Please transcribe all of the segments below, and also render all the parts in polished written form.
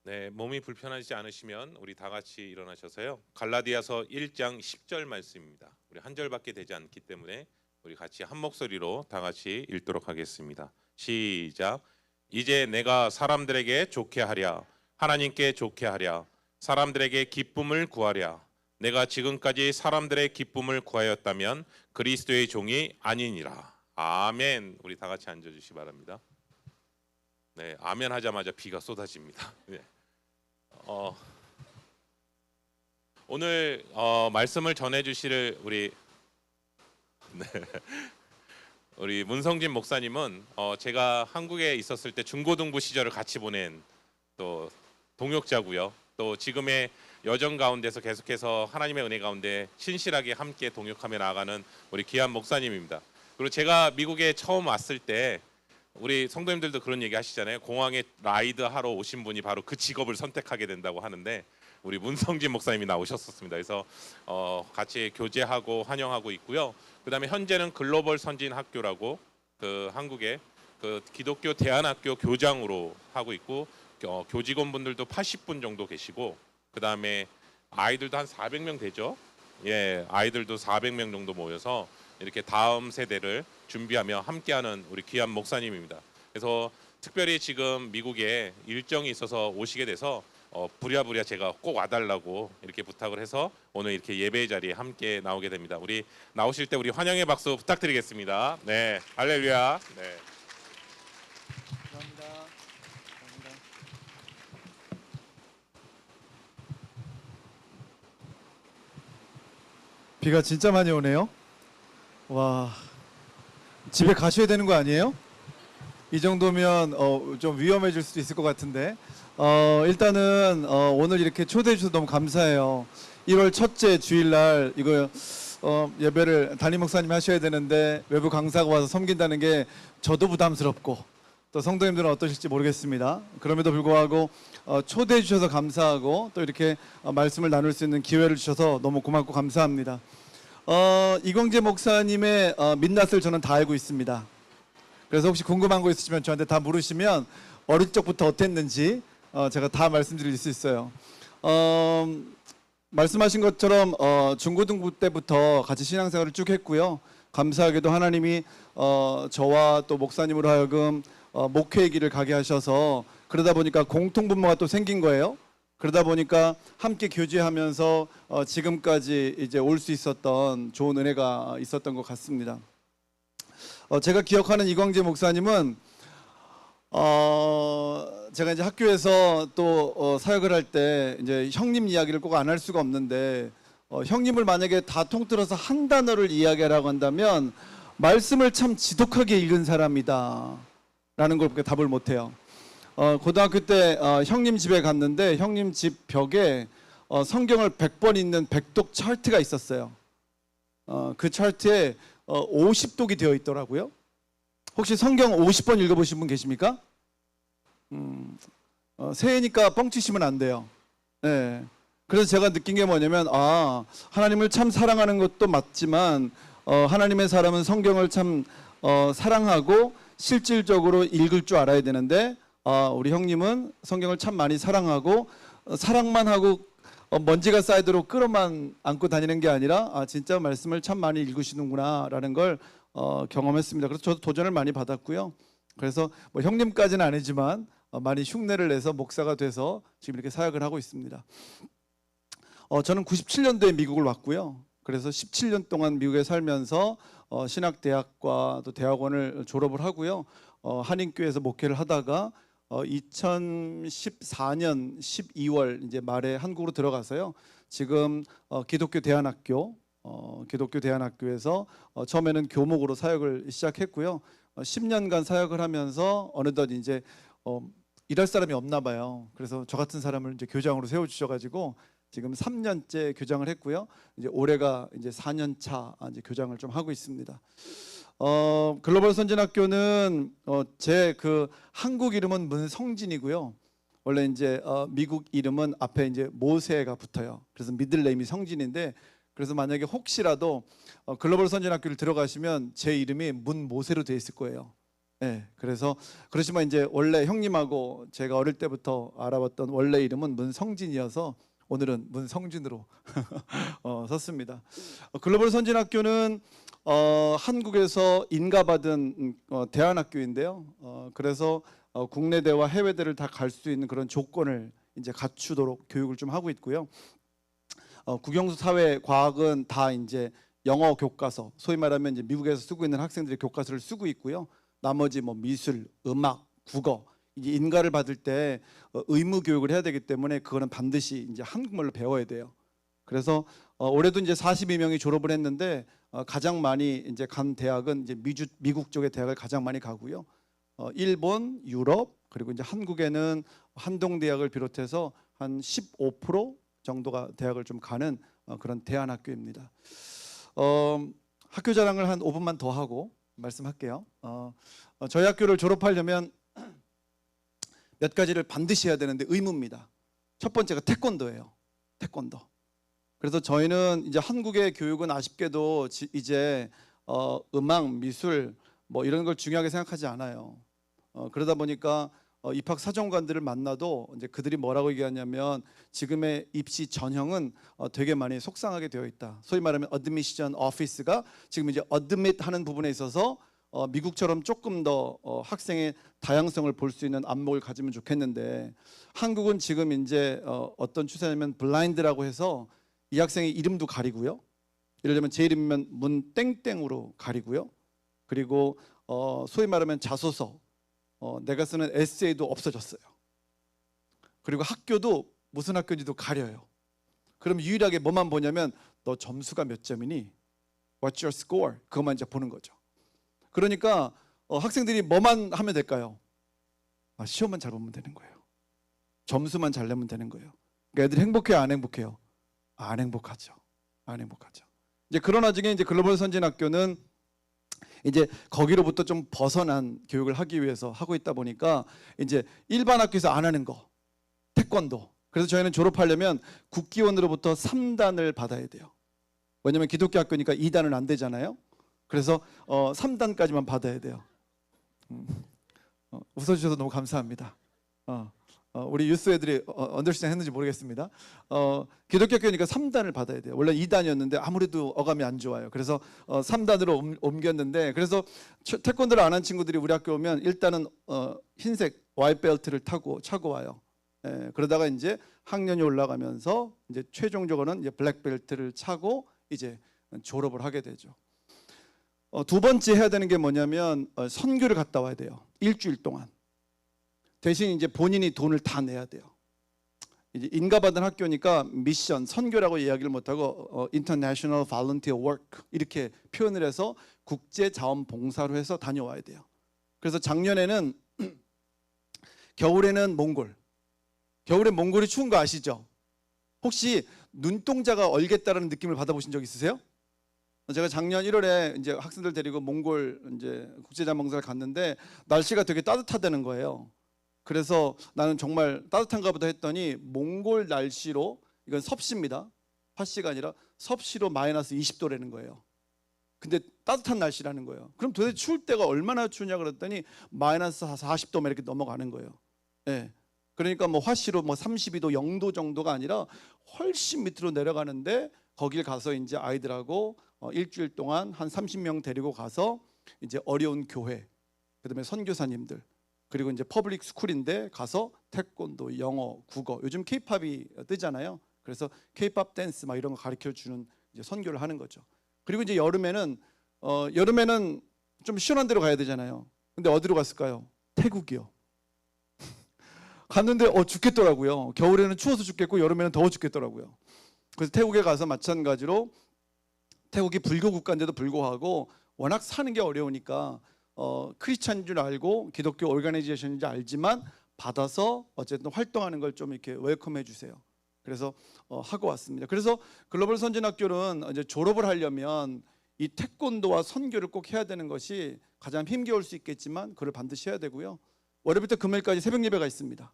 네, 몸이 불편하지 않으시면 우리 다 같이 일어나셔서요. 갈라디아서 1장 10절 말씀입니다. 우리 한 절밖에 되지 않기 때문에 우리 같이 한 목소리로 다 같이 읽도록 하겠습니다. 시작. 이제 내가 사람들에게 좋게 하랴, 하나님께 좋게 하랴, 사람들에게 기쁨을 구하랴. 내가 지금까지 사람들의 기쁨을 구하였다면 그리스도의 종이 아니니라. 아멘. 우리 다 같이 앉아주시기 바랍니다. 네, 아멘 하자마자 비가 쏟아집니다. 네. 오늘 말씀을 전해주실 네, 우리 문성진 목사님은 제가 한국에 있었을 때 중고등부 시절을 같이 보낸 또 동역자고요. 또 지금의 여정 가운데서 계속해서 하나님의 은혜 가운데 신실하게 함께 동역하며 나아가는 우리 귀한 목사님입니다. 그리고 제가 미국에 처음 왔을 때 우리 성도님들도 그런 얘기 하시잖아요. 공항에 라이드 하러 오신 분이 바로 그 직업을 선택하게 된다고 하는데 우리 문성진 목사님이 나오셨었습니다. 그래서 같이 교제하고 환영하고 있고요. 그다음에 현재는 글로벌 선진 학교라고 그 한국의 그 기독교 대안학교 교장으로 하고 있고 교직원분들도 80분 정도 계시고 그다음에 아이들도 한 400명 되죠. 예, 아이들도 400명 정도 모여서 이렇게 다음 세대를 준비하며 함께하는 우리 귀한 목사님입니다. 그래서 특별히 지금 미국에 일정이 있어서 오시게 돼서 부랴부랴 제가 꼭 와달라고 이렇게 부탁을 해서 오늘 이렇게 예배의 자리에 함께 나오게 됩니다. 우리 나오실 때 우리 환영의 박수 부탁드리겠습니다. 네, 할렐루야. 네. 감사합니다. 감사합니다. 비가 진짜 많이 오네요. 와, 집에 가셔야 되는 거 아니에요? 이 정도면 좀 위험해질 수도 있을 것 같은데 일단은 오늘 이렇게 초대해 주셔서 너무 감사해요. 1월 첫째 주일날 이거 예배를 담임 목사님이 하셔야 되는데 외부 강사가 와서 섬긴다는 게 저도 부담스럽고 또 성도님들은 어떠실지 모르겠습니다. 그럼에도 불구하고 초대해 주셔서 감사하고 또 이렇게 말씀을 나눌 수 있는 기회를 주셔서 너무 고맙고 감사합니다. 이광재 목사님의 민낯을 저는 다 알고 있습니다. 그래서 혹시 궁금한 거 있으시면 저한테 다 물으시면 어릴 적부터 어땠는지 제가 다 말씀드릴 수 있어요. 말씀하신 것처럼 중고등부 때부터 같이 신앙생활을 쭉 했고요. 감사하게도 하나님이 저와 또 목사님으로 하여금 목회의 길을 가게 하셔서 그러다 보니까 공통분모가 또 생긴 거예요. 그러다 보니까 함께 교제하면서 지금까지 이제 올 수 있었던 좋은 은혜가 있었던 것 같습니다. 제가 기억하는 이광재 목사님은 제가 이제 학교에서 또 사역을 할 때 이제 형님 이야기를 꼭 안 할 수가 없는데 형님을 만약에 다 통틀어서 한 단어를 이야기하라고 한다면 말씀을 참 지독하게 읽은 사람이다 라는 걸 답을 못해요. 고등학교 때 형님 집에 갔는데 형님 집 벽에 성경을 100번 읽는 백독 차트가 있었어요. 그 차트에 50독이 되어 있더라고요. 혹시 성경 50번 읽어보신 분 계십니까? 새해니까 뻥치시면 안 돼요. 네. 그래서 제가 느낀 게 뭐냐면 하나님을 참 사랑하는 것도 맞지만 하나님의 사람은 성경을 참 사랑하고 실질적으로 읽을 줄 알아야 되는데 우리 형님은 성경을 참 많이 사랑하고 사랑만 하고 먼지가 쌓이도록 끌어만 안고 다니는 게 아니라 진짜 말씀을 참 많이 읽으시는구나 라는 걸 경험했습니다. 그래서 저도 도전을 많이 받았고요. 그래서 뭐 형님까지는 아니지만 많이 흉내를 내서 목사가 돼서 지금 이렇게 사역을 하고 있습니다. 저는 97년도에 미국을 왔고요. 그래서 17년 동안 미국에 살면서 신학대학과 또 대학원을 졸업을 하고요. 한인교회에서 목회를 하다가 2014년 12월 이제 말에 한국으로 들어가서요. 지금 기독교 대안학교에서 처음에는 교목으로 사역을 시작했고요. 10년간 사역을 하면서 어느덧 이제 일할 사람이 없나 봐요. 그래서 저 같은 사람을 이제 교장으로 세워 주셔 가지고 지금 3년째 교장을 했고요. 이제 올해가 이제 4년 차 이제 교장을 좀 하고 있습니다. 글로벌 선진학교는 제 그 한국 이름은 문성진이고요. 원래 이제 미국 이름은 앞에 이제 모세가 붙어요. 그래서 미들네임이 성진인데 그래서 만약에 혹시라도 글로벌 선진학교를 들어가시면 제 이름이 문모세로 되어 있을 거예요. 예, 그래서 그렇지만 이제 원래 형님하고 제가 어릴 때부터 알아봤던 원래 이름은 문성진이어서 오늘은 문성진으로 섰습니다. 글로벌 선진학교는 한국에서 인가받은 대안학교인데요. 그래서 국내대와 해외대를 다 갈 수 있는 그런 조건을 이제 갖추도록 교육을 좀 하고 있고요. 국영수 사회 과학은 다 이제 영어 교과서, 소위 말하면 이제 미국에서 쓰고 있는 학생들의 교과서를 쓰고 있고요. 나머지 뭐 미술, 음악, 국어 이제 인가를 받을 때 의무 교육을 해야 되기 때문에 그거는 반드시 이제 한국말로 배워야 돼요. 그래서 올해도 이제 42명이 졸업을 했는데 가장 많이 이제 간 대학은 이제 미국 쪽의 대학을 가장 많이 가고요. 일본, 유럽 그리고 이제 한국에는 한동 대학을 비롯해서 한 15% 정도가 대학을 좀 가는 그런 대안학교입니다. 학교 자랑을 한 5분만 더 하고 말씀할게요. 저희 학교를 졸업하려면 몇 가지를 반드시 해야 되는데 의무입니다. 첫 번째가 태권도예요. 태권도. 그래서 저희는 이제 한국의 교육은 아쉽게도 이제 음악, 미술 뭐 이런 걸 중요하게 생각하지 않아요. 그러다 보니까 입학 사정관들을 만나도 이제 그들이 뭐라고 얘기하냐면 지금의 입시 전형은 되게 많이 속상하게 되어 있다. 소위 말하면 어드미션 오피스가 지금 이제 어드밋 하는 부분에 있어서 미국처럼 조금 더 학생의 다양성을 볼 수 있는 안목을 가지면 좋겠는데 한국은 지금 이제 어떤 추세냐면 블라인드라고 해서 이 학생의 이름도 가리고요. 예를 들면 제 이름이면 문땡땡으로 가리고요. 그리고 소위 말하면 자소서 내가 쓰는 에세이도 없어졌어요. 그리고 학교도 무슨 학교인지도 가려요. 그럼 유일하게 뭐만 보냐면 너 점수가 몇 점이니? What's your score? 그것만 이제 보는 거죠. 그러니까 학생들이 뭐만 하면 될까요? 시험만 잘 보면 되는 거예요. 점수만 잘 내면 되는 거예요. 그러니까 애들이 행복해요, 안 행복해요? 안 행복하죠. 안 행복하죠. 이제 그런 와중에 이제 글로벌 선진학교는 이제 거기로부터 좀 벗어난 교육을 하기 위해서 하고 있다 보니까 이제 일반 학교에서 안 하는 거 태권도. 그래서 저희는 졸업하려면 국기원으로부터 3단을 받아야 돼요. 왜냐면 기독교 학교니까 2단은 안 되잖아요. 그래서 3단까지만 받아야 돼요. 웃어주셔서 너무 감사합니다. 우리 유스 애들이 언더스탠 했는지 모르겠습니다. 기독교 학교니까 3단을 받아야 돼요. 원래 2단이었는데 아무래도 어감이 안 좋아요. 그래서 3단으로 옮겼는데 그래서 태권도를 안 한 친구들이 우리 학교 오면 일단은 흰색 와이벨트를 차고 와요. 그러다가 이제 학년이 올라가면서 이제 최종적으로는 이제 블랙벨트를 차고 이제 졸업을 하게 되죠. 두 번째 해야 되는 게 뭐냐면 선교를 갔다 와야 돼요. 일주일 동안. 대신 이제 본인이 돈을 다 내야 돼요. 이제 인가받은 학교니까 미션, 선교라고 이야기를 못하고 International Volunteer Work 이렇게 표현을 해서 국제 자원봉사로 해서 다녀와야 돼요. 그래서 작년에는 겨울에는 몽골. 겨울에 몽골이 추운 거 아시죠? 혹시 눈동자가 얼겠다라는 느낌을 받아보신 적 있으세요? 제가 작년 1월에 이제 학생들 데리고 몽골 이제 국제자원봉사를 갔는데 날씨가 되게 따뜻하다는 거예요. 그래서 나는 정말 따뜻한가 보다 했더니 몽골 날씨로 이건 섭씨입니다. 파씨가 아니라 섭씨로 마이너스 20도라는 거예요. 근데 따뜻한 날씨라는 거예요. 그럼 도대체 추울 때가 얼마나 추우냐 그랬더니 마이너스 40도 이렇게 넘어가는 거예요. 예. 그러니까 뭐 화씨로 뭐 32도 0도 정도가 아니라 훨씬 밑으로 내려가는데 거길 가서 이제 아이들하고 일주일 동안 한 30명 데리고 가서 이제 어려운 교회, 그다음에 선교사님들 그리고 이제 퍼블릭 스쿨인데 가서 태권도, 영어, 국어 요즘 케이팝이 뜨잖아요. 그래서 케이팝 댄스 막 이런 거 가르쳐 주는 이제 선교를 하는 거죠. 그리고 이제 여름에는 좀 시원한 데로 가야 되잖아요. 근데 어디로 갔을까요? 태국이요. 갔는데 죽겠더라고요. 겨울에는 추워서 죽겠고 여름에는 더워 죽겠더라고요. 그래서 태국에 가서 마찬가지로 태국이 불교 국가인데도 불구하고 워낙 사는 게 어려우니까 크리스찬인 줄 알고 기독교 오르가나이제이션인 줄 알지만 받아서 어쨌든 활동하는 걸 좀 이렇게 웰컴해 주세요. 그래서 하고 왔습니다. 그래서 글로벌 선진학교는 이제 졸업을 하려면 이 태권도와 선교를 꼭 해야 되는 것이 가장 힘겨울 수 있겠지만 그걸 반드시 해야 되고요. 월요일부터 금요일까지 새벽 예배가 있습니다.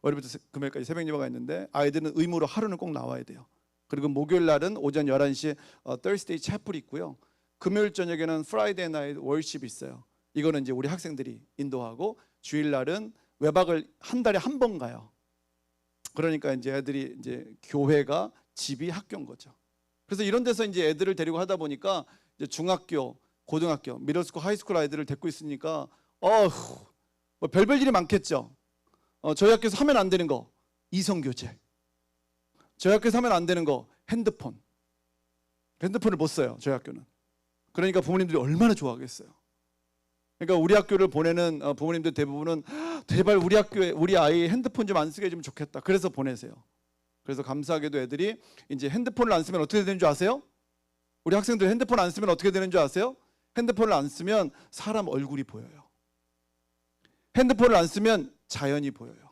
월요일부터 금요일까지 새벽 예배가 있는데 아이들은 의무로 하루는 꼭 나와야 돼요. 그리고 목요일 날은 오전 11시에 Thursday chapel이 있고요. 금요일 저녁에는 Friday night worship이 있어요. 이거는 이제 우리 학생들이 인도하고 주일날은 외박을 한 달에 한 번 가요. 그러니까 이제 애들이 이제 교회가 집이 학교인 거죠. 그래서 이런 데서 이제 애들을 데리고 하다 보니까 이제 중학교, 고등학교, 미들스쿨, 하이스쿨 아이들을 데리고 있으니까 뭐 별별 일이 많겠죠. 저희 학교에서 하면 안 되는 거 이성교제, 저희 학교에서 하면 안 되는 거 핸드폰을 못 써요. 저희 학교는. 그러니까 부모님들이 얼마나 좋아하겠어요. 그러니까 우리 학교를 보내는 부모님들 대부분은 제발 우리 학교에 우리 아이 핸드폰 좀 안 쓰게 해주면 좋겠다. 그래서 보내세요. 그래서 감사하게도 애들이 이제 핸드폰을 안 쓰면 어떻게 되는 줄 아세요? 우리 학생들 핸드폰 안 쓰면 어떻게 되는 줄 아세요? 핸드폰을 안 쓰면 사람 얼굴이 보여요. 핸드폰을 안 쓰면 자연이 보여요.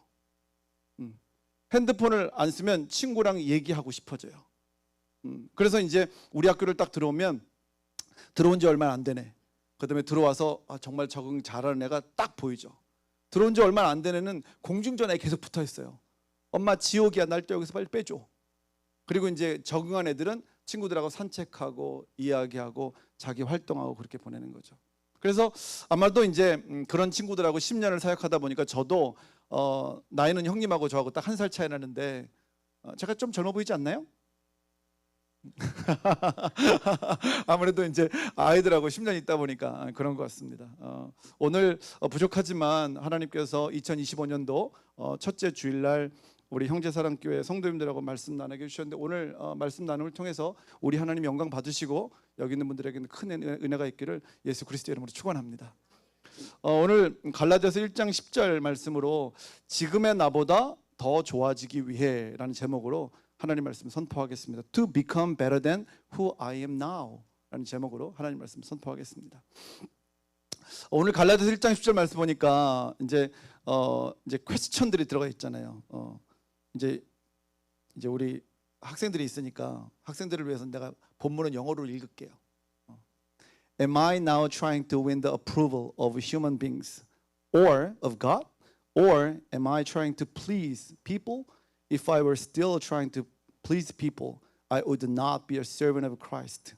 핸드폰을 안 쓰면 친구랑 얘기하고 싶어져요. 그래서 이제 우리 학교를 딱 들어오면 들어온 지 얼마 안 되네. 그다음에 들어와서 정말 적응 잘하는 애가 딱 보이죠. 들어온 지 얼마 안 된 애는 공중전화에 계속 붙어 있어요. 엄마 지옥이야, 날 또 여기서 빨리 빼줘. 그리고 이제 적응한 애들은 친구들하고 산책하고 이야기하고 자기 활동하고 그렇게 보내는 거죠. 그래서 아마도 이제 그런 친구들하고 10년을 사역하다 보니까 저도 나이는 형님하고 저하고 딱 1살 차이 나는데 제가 좀 젊어 보이지 않나요? 아무래도 이제 아이들하고 10년 있다 보니까 그런 것 같습니다. 오늘 부족하지만 하나님께서 2025년도 첫째 주일날 우리 형제사랑교회 성도님들하고 말씀 나누게 해주셨는데 오늘 말씀 나눔을 통해서 우리 하나님 영광 받으시고 여기 있는 분들에게는 큰 은혜가 있기를 예수 그리스도 이름으로 축원합니다. 오늘 갈라디아서 1장 10절 말씀으로 지금의 나보다 더 좋아지기 위해 라는 제목으로 하나님 말씀 선포하겠습니다. To become better than who I am now 라는 제목으로 하나님 말씀 선포하겠습니다. 오늘 갈라디아서 1장 10절 말씀 보니까 이제 퀘스천들이 들어가 있잖아요. 이제 우리 학생들이 있으니까 학생들을 위해서 내가 본문은 영어로 읽을게요. Am I now trying to win the approval of human beings or of God? Or am I trying to please people? If I were still trying to please people, I would not be a servant of Christ.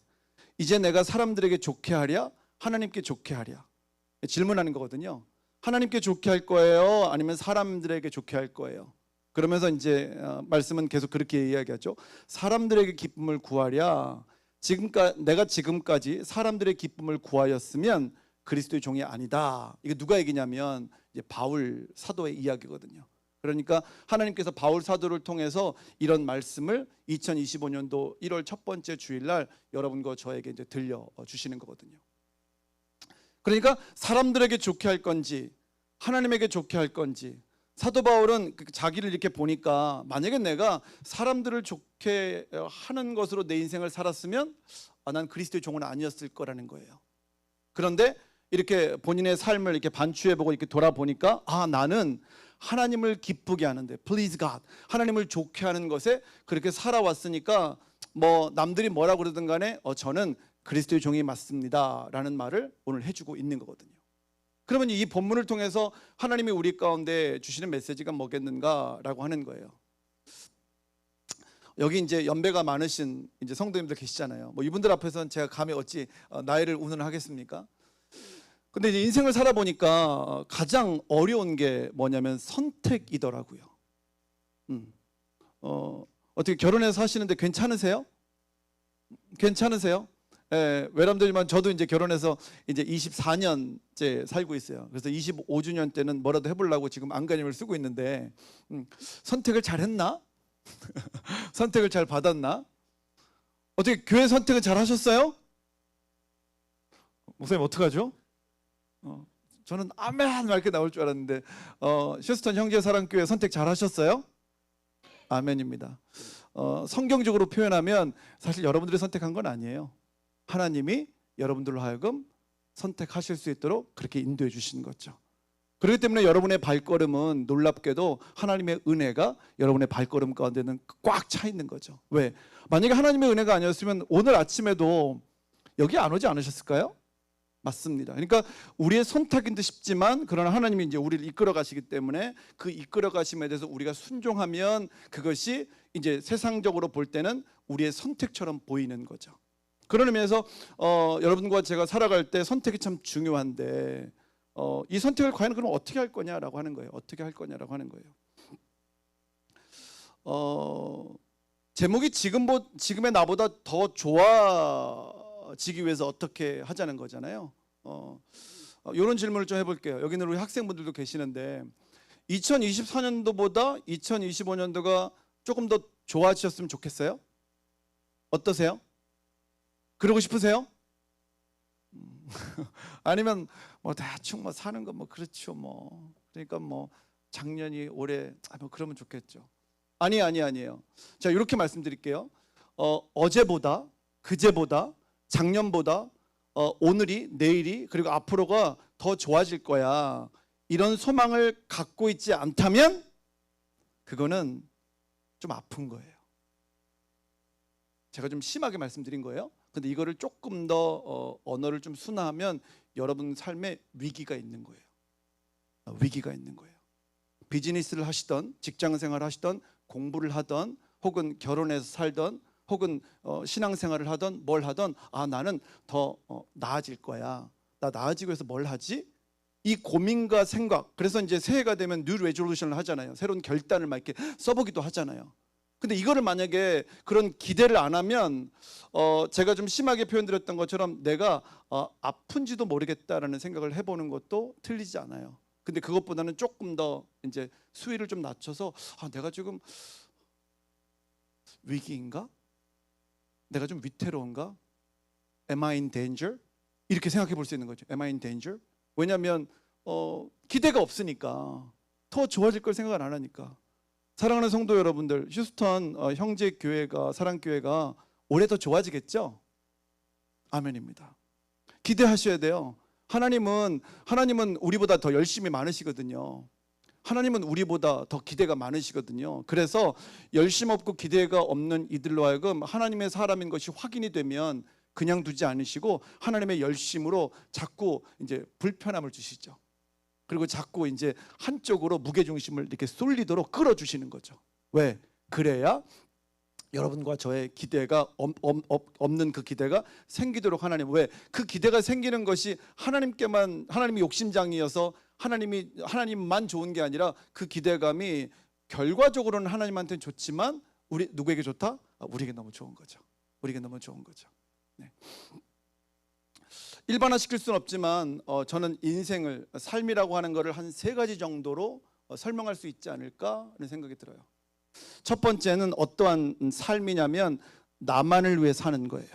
이제 내가 사람들에게 좋게 하랴? 하나님께 좋게 하랴? 질문하는 거거든요. 하나님께 좋게 할 거예요? 아니면 사람들에게 좋게 할 거예요? 그러면서 이제 말씀은 계속 그렇게 이야기하죠. 사람들에게 기쁨을 구하랴? 내가 지금까지 사람들의 기쁨을 구하였으면 그리스도의 종이 아니다. 이게 누가 얘기냐면 이제 바울 사도의 이야기거든요. 그러니까 하나님께서 바울 사도를 통해서 이런 말씀을 2025년도 1월 첫 번째 주일날 여러분과 저에게 이제 들려 주시는 거거든요. 그러니까 사람들에게 좋게 할 건지 하나님에게 좋게 할 건지 사도 바울은 자기를 이렇게 보니까 만약에 내가 사람들을 좋게 하는 것으로 내 인생을 살았으면 난 그리스도의 종은 아니었을 거라는 거예요. 그런데 이렇게 본인의 삶을 이렇게 반추해보고 이렇게 돌아보니까 나는 하나님을 기쁘게 하는데 please God 하나님을 좋게 하는 것에 그렇게 살아왔으니까 뭐 남들이 뭐라 그러든 간에 저는 그리스도의 종이 맞습니다 라는 말을 오늘 해주고 있는 거거든요. 그러면 이 본문을 통해서 하나님이 우리 가운데 주시는 메시지가 뭐겠는가라고 하는 거예요. 여기 이제 연배가 많으신 이제 성도님들 계시잖아요. 뭐 이분들 앞에서는 제가 감히 어찌 나이를 운운하겠습니까? 근데 이제 인생을 살아보니까 가장 어려운 게 뭐냐면 선택이더라고요. 어떻게 결혼해서 사시는데 괜찮으세요? 괜찮으세요? 예, 외람되지만 저도 이제 결혼해서 이제 24년째 살고 있어요. 그래서 25주년 때는 뭐라도 해보려고 지금 안간힘을 쓰고 있는데 선택을 잘 했나? 선택을 잘 받았나? 어떻게 교회 선택을 잘 하셨어요? 목사님 어떡하죠? 저는 아멘 막 이렇게 나올 줄 알았는데 휴스턴 형제사랑교회 선택 잘 하셨어요? 아멘입니다. 성경적으로 표현하면 사실 여러분들이 선택한 건 아니에요. 하나님이 여러분들로 하여금 선택하실 수 있도록 그렇게 인도해 주시는 거죠. 그렇기 때문에 여러분의 발걸음은 놀랍게도 하나님의 은혜가 여러분의 발걸음 가운데는 꽉 차 있는 거죠. 왜? 만약에 하나님의 은혜가 아니었으면 오늘 아침에도 여기 안 오지 않으셨을까요? 맞습니다. 그러니까 우리의 선택인 듯 싶지만 그러나 하나님이 이제 우리를 이끌어 가시기 때문에 그 이끌어 가심에 대해서 우리가 순종하면 그것이 이제 세상적으로 볼 때는 우리의 선택처럼 보이는 거죠. 그런 의미에서 여러분과 제가 살아갈 때 선택이 참 중요한데 이 선택을 과연 그럼 어떻게 할 거냐라고 하는 거예요. 어떻게 할 거냐라고 하는 거예요. 제목이 지금의 나보다 더 좋아지기 위해서 어떻게 하자는 거잖아요. 이런 질문을 좀 해볼게요. 여기는 우리 학생분들도 계시는데 2024년도보다 2025년도가 조금 더 좋아지셨으면 좋겠어요? 어떠세요? 그러고 싶으세요? 아니면 뭐 대충 뭐 사는 거 뭐 그렇죠 뭐 그러니까 뭐 작년이 올해 뭐 그러면 좋겠죠. 아니에요. 자, 이렇게 말씀드릴게요. 어제보다, 그제보다, 작년보다 오늘이, 내일이, 그리고 앞으로가 더 좋아질 거야. 이런 소망을 갖고 있지 않다면 그거는 좀 아픈 거예요. 제가 좀 심하게 말씀드린 거예요. 근데 이거를 조금 더 언어를 좀 순화하면 여러분 삶에 위기가 있는 거예요. 위기가 있는 거예요. 비즈니스를 하시던, 직장 생활을 하시던, 공부를 하던, 혹은 결혼해서 살던, 혹은 신앙생활을 하던, 뭘 하던, 나는 더 나아질 거야. 나 나아지고 해서 뭘 하지? 이 고민과 생각. 그래서 이제 새해가 되면 뉴 레졸루션을 하잖아요. 새로운 결단을 막 이렇게 써보기도 하잖아요. 근데 이거를 만약에 그런 기대를 안 하면 제가 좀 심하게 표현드렸던 것처럼 내가 아픈지도 모르겠다라는 생각을 해보는 것도 틀리지 않아요. 근데 그것보다는 조금 더 이제 수위를 좀 낮춰서 내가 지금 위기인가? 내가 좀 위태로운가? Am I in danger? 이렇게 생각해 볼 수 있는 거죠. Am I in danger? 왜냐하면 기대가 없으니까 더 좋아질 걸 생각을 안 하니까. 사랑하는 성도 여러분들, 휴스턴 형제 교회가 사랑교회가 올해 더 좋아지겠죠? 아멘입니다. 기대하셔야 돼요. 하나님은 우리보다 더 열심히 많으시거든요. 하나님은 우리보다 더 기대가 많으시거든요. 그래서 열심 없고 기대가 없는 이들로 하여금 하나님의 사람인 것이 확인이 되면 그냥 두지 않으시고 하나님의 열심으로 자꾸 이제 불편함을 주시죠. 그리고 자꾸 이제 한쪽으로 무게중심을 이렇게 쏠리도록 끌어주시는 거죠. 왜? 그래야 여러분과 저의 기대가 없는 그 기대가 생기도록 하나님. 왜? 그 기대가 생기는 것이 하나님이 욕심장이어서 하나님만 좋은 게 아니라 그 기대감이 결과적으로는 하나님한테는 좋지만 누구에게 좋다? 우리에게 너무 좋은 거죠. 우리에게 너무 좋은 거죠. 네. 일반화시킬 수는 없지만 저는 인생을, 삶이라고 하는 것을 한 3가지 정도로 설명할 수 있지 않을까 하는 생각이 들어요. 첫 번째는 어떠한 삶이냐면 나만을 위해 사는 거예요.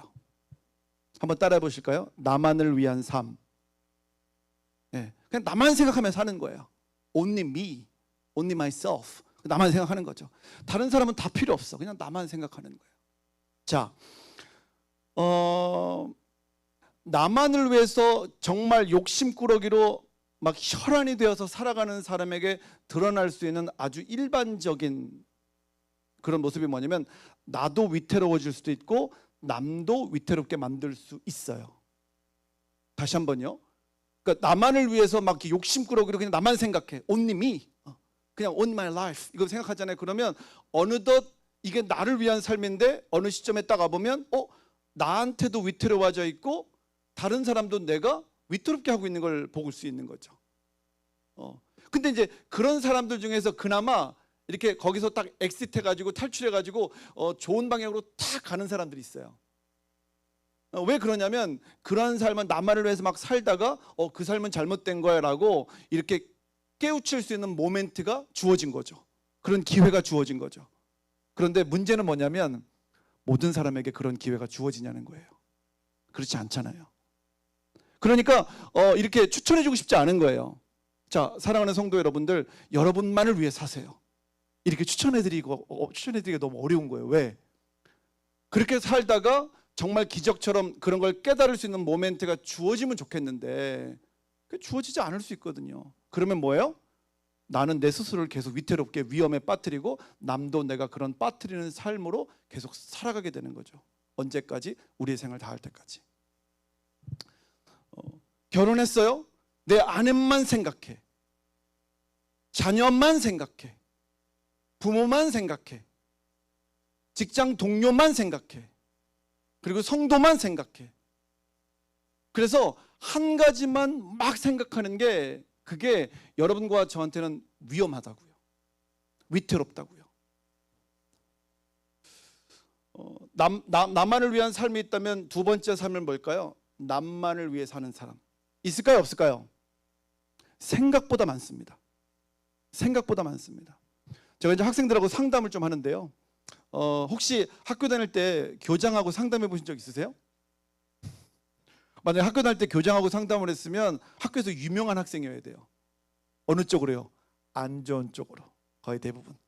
한번 따라해 보실까요? 나만을 위한 삶. 네, 그냥 나만 생각하며 사는 거예요. Only me, only myself. 나만 생각하는 거죠. 다른 사람은 다 필요 없어. 그냥 나만 생각하는 거예요. 자, 나만을 위해서 정말 욕심꾸러기로 막 혈안이 되어서 살아가는 사람에게 드러날 수 있는 아주 일반적인 그런 모습이 뭐냐면 나도 위태로워질 수도 있고 남도 위태롭게 만들 수 있어요. 다시 한번요. 그러니까 나만을 위해서 막 욕심꾸러기로 그냥 나만 생각해. Only me. 그냥 on my life. 이거 생각하잖아요. 그러면 어느덧 이게 나를 위한 삶인데 어느 시점에 딱 와보면 나한테도 위태로워져 있고 다른 사람도 내가 위태롭게 하고 있는 걸 볼 수 있는 거죠. 근데 이제 그런 사람들 중에서 그나마 이렇게 거기서 딱 엑시트해가지고 탈출해가지고 좋은 방향으로 탁 가는 사람들이 있어요. 왜 그러냐면 그런 삶은 나만을 위해서 막 살다가 그 삶은 잘못된 거야라고 이렇게 깨우칠 수 있는 모멘트가 주어진 거죠. 그런 기회가 주어진 거죠. 그런데 문제는 뭐냐면 모든 사람에게 그런 기회가 주어지냐는 거예요. 그렇지 않잖아요. 그러니까 이렇게 추천해주고 싶지 않은 거예요. 자, 사랑하는 성도 여러분들, 여러분만을 위해 사세요. 이렇게 추천해드리기가 너무 어려운 거예요. 왜? 그렇게 살다가 정말 기적처럼 그런 걸 깨달을 수 있는 모멘트가 주어지면 좋겠는데 그게 주어지지 않을 수 있거든요. 그러면 뭐예요? 나는 내 스스로를 계속 위태롭게 위험에 빠뜨리고 남도 내가 그런 빠뜨리는 삶으로 계속 살아가게 되는 거죠. 언제까지? 우리의 생을 다할 때까지. 결혼했어요? 내 아내만 생각해. 자녀만 생각해. 부모만 생각해. 직장 동료만 생각해. 그리고 성도만 생각해. 그래서 한 가지만 막 생각하는 게 그게 여러분과 저한테는 위험하다고요. 위태롭다고요. 나만을 위한 삶이 있다면 두 번째 삶은 뭘까요? 남만을 위해 사는 사람. 있을까요? 없을까요? 생각보다 많습니다. 생각보다 많습니다. 제가 이제 학생들하고 상담을 좀 하는데요. 혹시 학교 다닐 때 교장하고 상담해 보신 적 있으세요? 만약에 학교 다닐 때 교장하고 상담을 했으면 학교에서 유명한 학생이어야 돼요. 어느 쪽으로요? 안 좋은 쪽으로. 거의 대부분.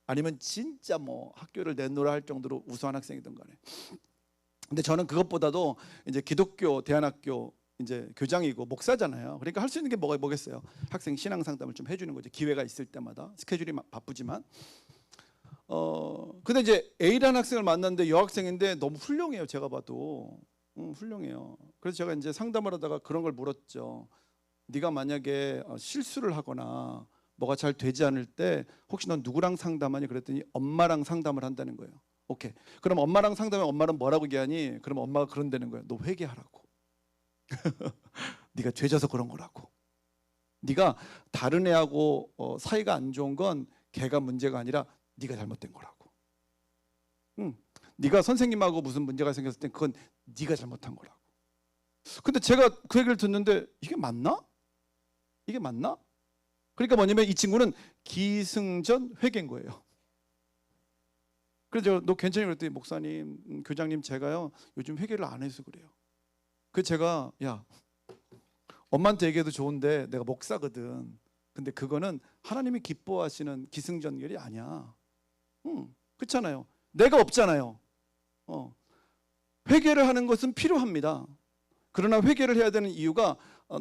아니면 진짜 뭐 학교를 내놓으라 할 정도로 우수한 학생이든 간에. 근데 저는 그것보다도 이제 기독교 대안학교 이제 교장이고 목사잖아요. 그러니까 할 수 있는 게 뭐겠어요? 학생 신앙 상담을 좀 해주는 거죠. 기회가 있을 때마다. 스케줄이 바쁘지만. 근데 이제 A라는 학생을 만났는데 여학생인데 너무 훌륭해요. 제가 봐도 훌륭해요. 그래서 제가 이제 상담을 하다가 그런 걸 물었죠. 네가 만약에 실수를 하거나 뭐가 잘 되지 않을 때 혹시 넌 누구랑 상담하니? 그랬더니 엄마랑 상담을 한다는 거예요. 오케이. 그럼 엄마랑 상담하면 엄마는 뭐라고 얘기하니? 그럼 엄마가 그런다는 거예요. 너 회개하라고. 네가 죄져서 그런 거라고. 네가 다른 애하고 사이가 안 좋은 건 걔가 문제가 아니라 네가 잘못된 거라고. 네가 선생님하고 무슨 문제가 생겼을 땐 그건 네가 잘못한 거라고. 근데 제가 그 얘기를 듣는데 이게 맞나? 이게 맞나? 그러니까 뭐냐면 이 친구는 기승전 회개인 거예요. 그래서 너 괜찮니? 그랬더니 목사님, 교장님 제가요 요즘 회개를 안 해서 그래요. 그래서 제가 야 엄마한테 얘기해도 좋은데 내가 목사거든. 근데 그거는 하나님이 기뻐하시는 기승전결이 아니야. 그렇잖아요. 내가 없잖아요. 회개를 하는 것은 필요합니다. 그러나 회개를 해야 되는 이유가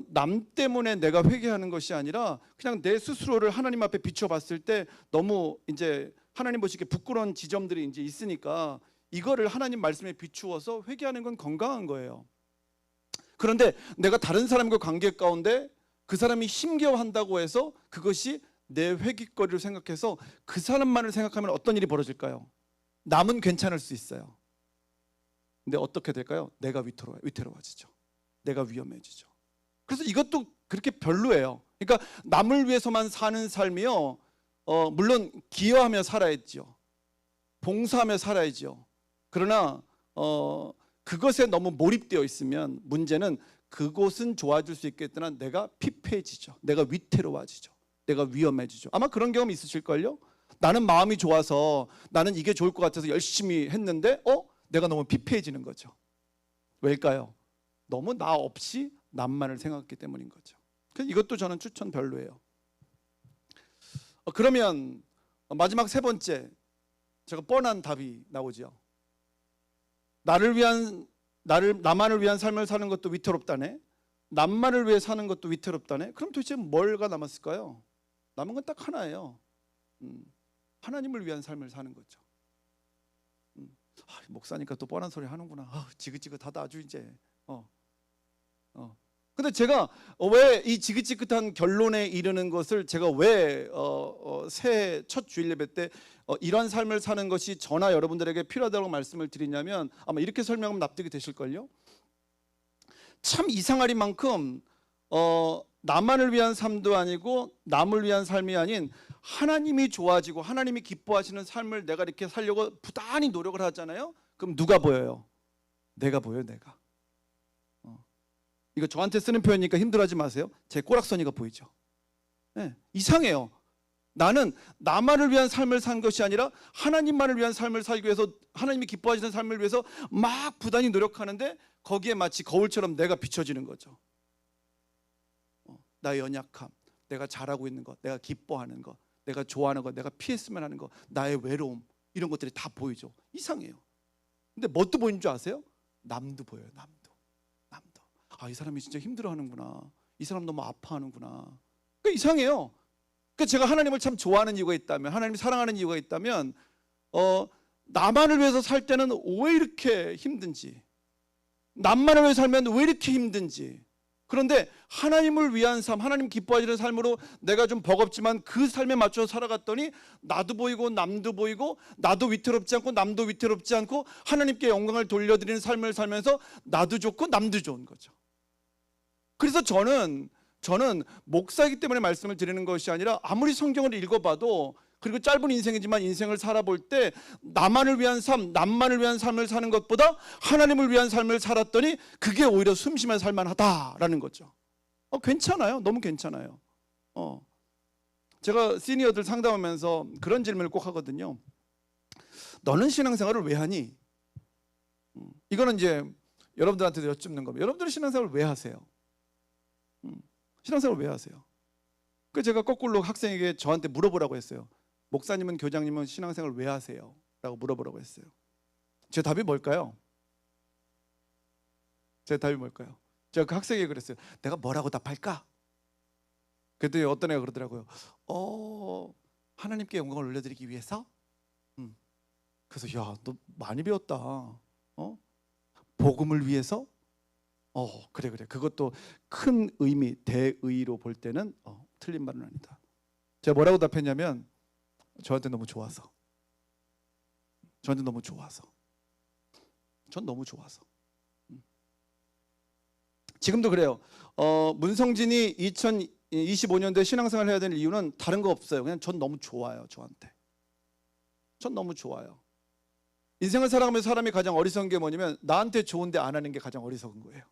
남 때문에 내가 회개하는 것이 아니라 그냥 내 스스로를 하나님 앞에 비춰봤을 때 너무 이제 하나님 보시기에 부끄러운 지점들이 이제 있으니까 이거를 하나님 말씀에 비추어서 회개하는 건 건강한 거예요. 그런데 내가 다른 사람과 관계 가운데 그 사람이 힘겨워한다고 해서 그것이 내 회귀거리를 생각해서 그 사람만을 생각하면 어떤 일이 벌어질까요? 남은 괜찮을 수 있어요. 근데 어떻게 될까요? 내가 위태로워지죠. 내가 위험해지죠. 그래서 이것도 그렇게 별로예요. 그러니까 남을 위해서만 사는 삶이요. 물론 기여하며 살아야죠. 봉사하며 살아야죠. 그러나 그것에 너무 몰입되어 있으면 문제는 그곳은 좋아질 수 있겠으나 내가 피폐해지죠. 내가 위태로워지죠. 내가 위험해지죠. 아마 그런 경험 있으실걸요? 나는 마음이 좋아서 나는 이게 좋을 것 같아서 열심히 했는데 내가 너무 피폐해지는 거죠. 왜일까요? 너무 나 없이 남만을 생각했기 때문인 거죠. 그래서 이것도 저는 추천 별로예요. 그러면 마지막 세 번째 제가 뻔한 답이 나오죠. 나만을 위한 삶을 사는 것도 위태롭다네. 남만을 위해 사는 것도 위태롭다네. 그럼 도대체 뭘가 남았을까요? 남은 건 딱 하나예요. 하나님을 위한 삶을 사는 거죠. 목사니까 또 뻔한 소리 하는구나. 지긋지긋하다 아주 이제. 근데 제가 왜 이 지긋지긋한 결론에 이르는 것을 제가 왜 새해 첫 주일 예배 때 이런 삶을 사는 것이 저나 여러분들에게 필요하다고 말씀을 드리냐면 아마 이렇게 설명하면 납득이 되실걸요. 참 이상하리만큼 나만을 위한 삶도 아니고 남을 위한 삶이 아닌 하나님이 좋아지고 하나님이 기뻐하시는 삶을 내가 이렇게 살려고 부단히 노력을 하잖아요. 그럼 누가 보여요? 내가 보여요. 내가. 이거 저한테 쓰는 표현이니까 힘들어하지 마세요. 제 꼬락서니가 보이죠. 네, 이상해요. 나는 나만을 위한 삶을 산 것이 아니라 하나님만을 위한 삶을 살기 위해서 하나님이 기뻐하시는 삶을 위해서 막 부단히 노력하는데 거기에 마치 거울처럼 내가 비춰지는 거죠. 나의 연약함, 내가 잘하고 있는 것, 내가 기뻐하는 것, 내가 좋아하는 것, 내가 피했으면 하는 것, 나의 외로움 이런 것들이 다 보이죠. 이상해요. 근데 뭣도 보이는 줄 아세요? 남도 보여요. 남도. 이 사람이 진짜 힘들어하는구나. 이 사람 너무 아파하는구나. 그러니까 이상해요. 그러니까 제가 하나님을 참 좋아하는 이유가 있다면, 하나님을 사랑하는 이유가 있다면, 나만을 위해서 살 때는 왜 이렇게 힘든지, 남만을 위해서 살면 왜 이렇게 힘든지, 그런데 하나님을 위한 삶, 하나님 기뻐하시는 삶으로 내가 좀 버겁지만 그 삶에 맞춰서 살아갔더니 나도 보이고 남도 보이고 나도 위태롭지 않고 남도 위태롭지 않고 하나님께 영광을 돌려드리는 삶을 살면서 나도 좋고 남도 좋은 거죠. 그래서 저는 목사이기 때문에 말씀을 드리는 것이 아니라 아무리 성경을 읽어봐도 그리고 짧은 인생이지만 인생을 살아볼 때 나만을 위한 삶, 남만을 위한 삶을 사는 것보다 하나님을 위한 삶을 살았더니 그게 오히려 숨쉬며 살만하다라는 거죠. 괜찮아요. 너무 괜찮아요. 제가 시니어들 상담하면서 그런 질문을 꼭 하거든요. 너는 신앙생활을 왜 하니? 이거는 이제 여러분들한테도 여쭙는 겁니다. 여러분들은 신앙생활을 왜 하세요? 신앙생활을 왜 하세요? 그 제가 거꾸로 학생에게 저한테 물어보라고 했어요. 목사님은 교장님은 신앙생활을 왜 하세요? 라고 물어보라고 했어요. 제 답이 뭘까요? 제 답이 뭘까요? 제가 그 학생에게 그랬어요. 내가 뭐라고 답할까? 그랬더니 어떤 애가 그러더라고요. 하나님께 영광을 올려드리기 위해서? 그래서 야, 너 많이 배웠다. 복음을 위해서? 그래. 그것도 큰 의미, 대의로 볼 때는 틀린 말은 아니다. 제가 뭐라고 답했냐면 저한테 너무 좋아서. 전 너무 좋아서. 지금도 그래요. 문성진이 2025년도에 신앙생활 해야 되는 이유는 다른 거 없어요. 그냥 전 너무 좋아요. 저한테. 전 너무 좋아요. 인생을 살아가면서 사람이 가장 어리석은 게 뭐냐면 나한테 좋은데 안 하는 게 가장 어리석은 거예요.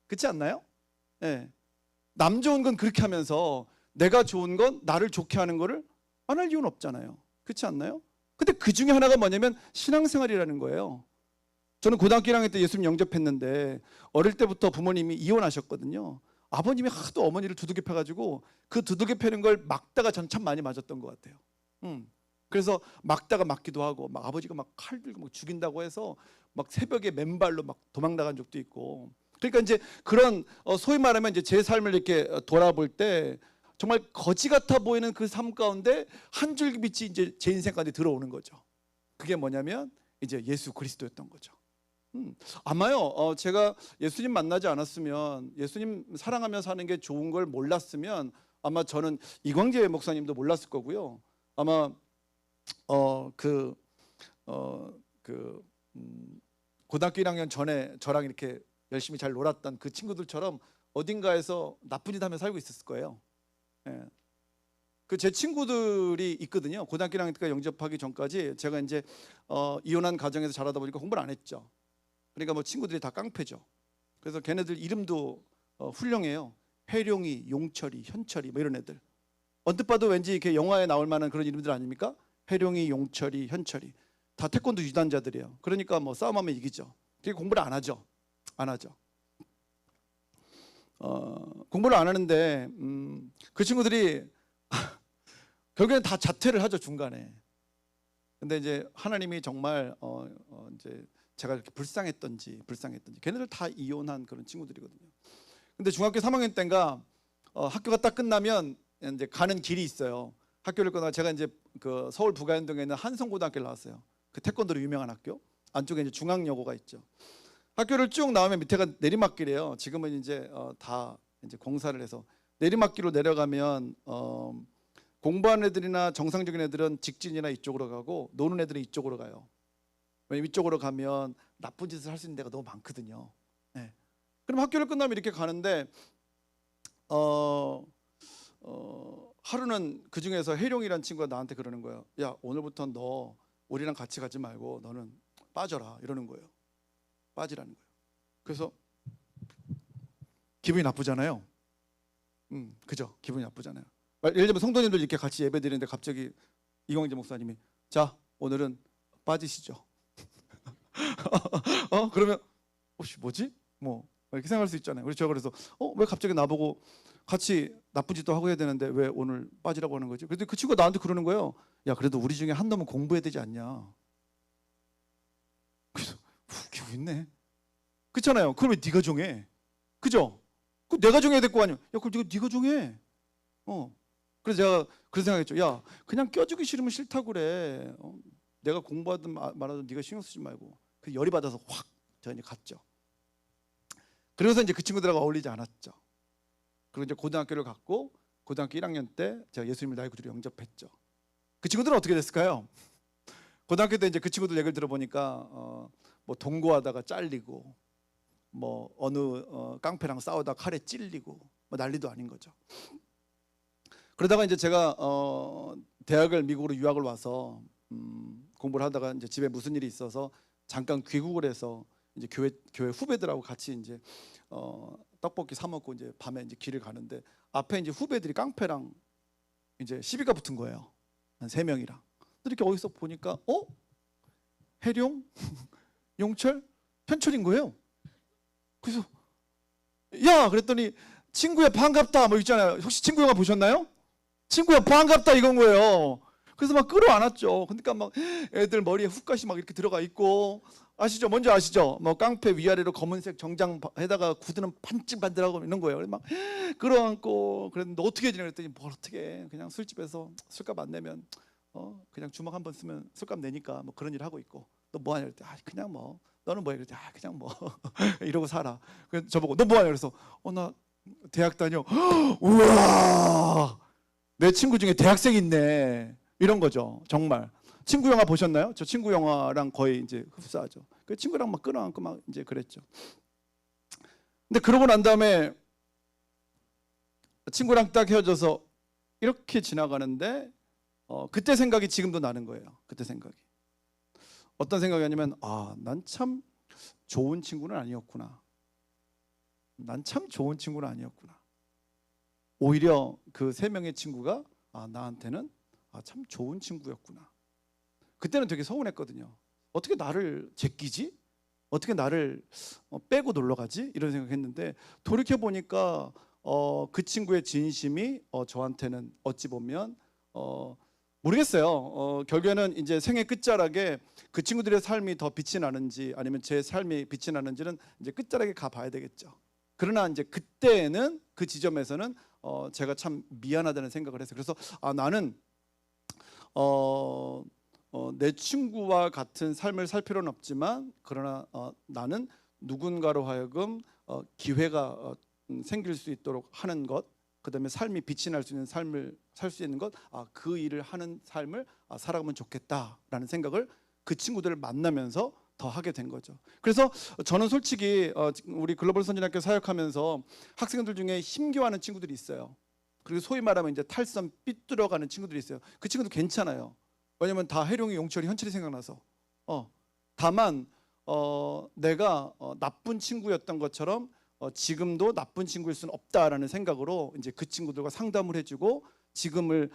그렇지 않나요? 네. 남 좋은 건 그렇게 하면서 내가 좋은 건 나를 좋게 하는 거를 안 할 이유는 없잖아요. 그렇지 않나요? 근데 그 중에 하나가 뭐냐면 신앙생활이라는 거예요. 저는 고등학교 1학년 때 예수님 영접했는데 어릴 때부터 부모님이 이혼하셨거든요. 아버님이 하도 어머니를 두들겨 패가지고 그 두들겨 패는 걸 막다가 전 참 많이 맞았던 것 같아요. 그래서 막다가 맞기도 하고 막 아버지가 막 칼 들고 막 죽인다고 해서 막 새벽에 맨발로 막 도망 나간 적도 있고. 그러니까 이제 그런 소위 말하면 이제 제 삶을 이렇게 돌아볼 때 정말 거지 같아 보이는 그 삶 가운데 한 줄기 빛이 이제 제 인생 가운데 들어오는 거죠. 그게 뭐냐면 이제 예수 그리스도였던 거죠. 아마요 제가 예수님 만나지 않았으면 예수님 사랑하며 사는 게 좋은 걸 몰랐으면 아마 저는 이광재 목사님도 몰랐을 거고요. 아마 고등학교 1학년 전에 저랑 이렇게 열심히 잘 놀았던 그 친구들처럼 어딘가에서 나쁜 짓 하며 살고 있었을 거예요. 예. 그 제 친구들이 있거든요. 고등학교 1학년 때까지 영접하기 전까지 제가 이제 이혼한 가정에서 자라다 보니까 공부를 안 했죠. 그러니까 뭐 친구들이 다 깡패죠. 그래서 걔네들 이름도 훌륭해요. 해룡이, 용철이, 현철이 뭐 이런 애들. 언뜻 봐도 왠지 이렇게 영화에 나올 만한 그런 이름들 아닙니까? 해룡이, 용철이, 현철이 다 태권도 유단자들이에요. 그러니까 뭐 싸움하면 이기죠. 그게 공부를 안 하죠. 공부를 안 하는데 그 친구들이 결국에는 다 자퇴를 하죠 중간에. 근데 이제 하나님이 정말 이제 제가 이렇게 불쌍했던지 걔네들 다 이혼한 그런 친구들이거든요. 근데 중학교 3학년 때인가 학교가 딱 끝나면 이제 가는 길이 있어요. 학교를 끝나고 제가 이제 그 서울 부가연동에 있는 한성고등학교를 나왔어요. 그 태권도로 유명한 학교. 안쪽에 이제 중앙여고가 있죠. 학교를 쭉 나오면 밑에가 내리막길이에요. 지금은 이제 다 이제 공사를 해서 내리막길로 내려가면 공부하는 애들이나 정상적인 애들은 직진이나 이쪽으로 가고 노는 애들은 이쪽으로 가요. 왜냐면 이쪽으로 가면 나쁜 짓을 할 수 있는 데가 너무 많거든요. 네. 그럼 학교를 끝나면 이렇게 가는데 하루는 그 중에서 해룡이라는 친구가 나한테 그러는 거예요. 야, 오늘부터 너 우리랑 같이 가지 말고 너는 빠져라 이러는 거예요. 빠지라는 거예요. 그래서 기분이 나쁘잖아요. 그죠? 기분이 나쁘잖아요. 예를 들면 성도님들 이렇게 같이 예배 드리는데 갑자기 이광재 목사님이 자 오늘은 빠지시죠. 그러면 뭐지? 뭐 이렇게 생각할 수 있잖아요. 그래서 제가 그래서 왜 갑자기 나보고 같이 나쁜 짓도 하고 해야 되는데 왜 오늘 빠지라고 하는 거지? 그런데 그 친구가 나한테 그러는 거예요. 야 그래도 우리 중에 한 놈은 공부해야 되지 않냐? 그래서 웃기고 있네. 그렇잖아요. 그걸 왜 네가 정해? 그죠? 그 내가 정해야 될 거 아니야? 야 그걸 네가 정해. 그래서 제가 그런 생각했죠. 야 그냥 껴주기 싫으면 싫다고 그래. 내가 공부하든 말하든 네가 신경 쓰지 말고. 그 열이 받아서 확 저 이제 갔죠. 그래서 이제 그 친구들하고 어울리지 않았죠. 그리고 이제 고등학교를 갔고 고등학교 1학년 때 제가 예수님을 나의 구주로 영접했죠. 그 친구들은 어떻게 됐을까요? 고등학교 때 이제 그 친구들 얘기를 들어보니까 뭐 동거하다가 잘리고 뭐 어느 깡패랑 싸우다 칼에 찔리고 뭐 난리도 아닌 거죠. 그러다가 이제 제가 대학을 미국으로 유학을 와서 공부를 하다가 이제 집에 무슨 일이 있어서 잠깐 귀국을 해서 이제 교회 후배들하고 같이 이제 떡볶이 사 먹고 이제 밤에 이제 길을 가는데 앞에 이제 후배들이 깡패랑 이제 시비가 붙은 거예요. 한 3명이랑. 이렇게 어디서 보니까 해룡, 용철, 현철인 거예요. 그래서 야 그랬더니 친구야 반갑다 뭐 있잖아요. 혹시 친구 영화 보셨나요? 친구야 반갑다 이건 거예요. 그래서 막 끌어안았죠. 그러니까 막 애들 머리에 훅가시 막 이렇게 들어가 있고 아시죠? 뭔지 아시죠? 뭐 깡패 위아래로 검은색 정장에다가 구두는 반질반질하고 이런 거예요. 그래서 막 끌어안고 그랬는데 어떻게 지내 그랬더니 뭘 어떻게 해. 그냥 술집에서 술값 안 내면 그냥 주먹 한 번 쓰면 술값 내니까 뭐 그런 일 하고 있고 너 뭐 하냐 그랬더니 그냥 뭐 너는 뭐야 그랬더니 그냥 뭐 이러고 살아. 그래서 저보고 너 뭐 하냐 그래서 나 대학 다녀. 우와 내 친구 중에 대학생 있네 이런 거죠. 정말 친구 영화 보셨나요? 저 친구 영화랑 거의 이제 흡사하죠. 그 친구랑 막 끌어안고 막 이제 그랬죠. 근데 그러고 난 다음에 친구랑 딱 헤어져서 이렇게 지나가는데 그때 생각이 지금도 나는 거예요. 그때 생각이 어떤 생각이냐면 난 참 좋은 친구는 아니었구나. 난 참 좋은 친구는 아니었구나. 오히려 그 3명의 친구가 나한테는 참 좋은 친구였구나. 그때는 되게 서운했거든요. 어떻게 나를 제끼지? 어떻게 나를 빼고 놀러 가지? 이런 생각했는데 돌이켜 보니까 그 친구의 진심이 저한테는 어찌 보면 모르겠어요. 결국에는 이제 생애 끝자락에 그 친구들의 삶이 더 빛이 나는지 아니면 제 삶이 빛이 나는지는 이제 끝자락에 가 봐야 되겠죠. 그러나 이제 그때는 그 지점에서는 제가 참 미안하다는 생각을 했어요. 그래서 나는 내 친구와 같은 삶을 살 필요는 없지만 그러나 나는 누군가로 하여금 기회가 생길 수 있도록 하는 것, 그다음에 삶이 빛이 날 수 있는 삶을 살 수 있는 것, 그 일을 하는 삶을 살아가면 좋겠다라는 생각을 그 친구들을 만나면서 더 하게 된 거죠. 그래서 저는 솔직히 우리 글로벌 선진학교 사역하면서 학생들 중에 힘겨워하는 친구들이 있어요. 그리고 소위 말하면 이제 탈선 삐뚤어가는 친구들이 있어요. 그 친구도 괜찮아요. 왜냐면 다 해룡이, 용철이, 현철이 생각나서. 다만 내가 나쁜 친구였던 것처럼 지금도 나쁜 친구일 수는 없다라는 생각으로 이제 그 친구들과 상담을 해주고 지금의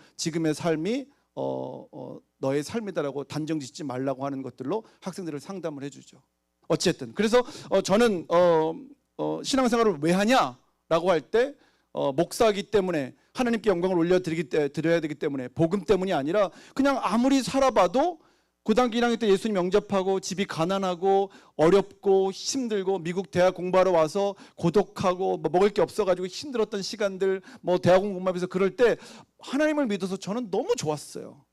삶이 너의 삶이다라고 단정 짓지 말라고 하는 것들로 학생들을 상담을 해주죠. 어쨌든 그래서 저는 신앙생활을 왜 하냐라고 할 때 목사이기 때문에 하나님께 영광을 올려드려야 되기 때문에 복음 때문이 아니라 그냥 아무리 살아봐도 고등학교 1학년 때 예수님 영접하고 집이 가난하고 어렵고 힘들고 미국 대학 공부하러 와서 고독하고 뭐 먹을 게 없어가지고 힘들었던 시간들 뭐 대학원 공부하면서 그럴 때 하나님을 믿어서 저는 너무 좋았어요.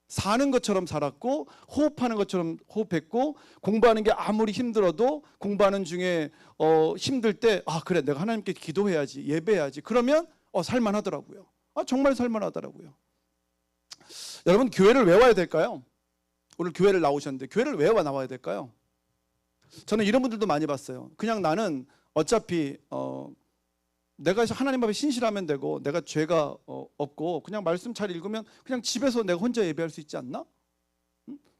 사는 것처럼 살았고 호흡하는 것처럼 호흡했고 공부하는 게 아무리 힘들어도 공부하는 중에 힘들 때 그래 내가 하나님께 기도해야지 예배해야지 그러면 살만하더라고요. 정말 살만하더라고요. 여러분 교회를 왜 와야 될까요? 오늘 교회를 나오셨는데 교회를 왜 나와야 될까요? 저는 이런 분들도 많이 봤어요. 그냥 나는 어차피 내가 하나님 앞에 신실하면 되고 내가 죄가 없고 그냥 말씀 잘 읽으면 그냥 집에서 내가 혼자 예배할 수 있지 않나?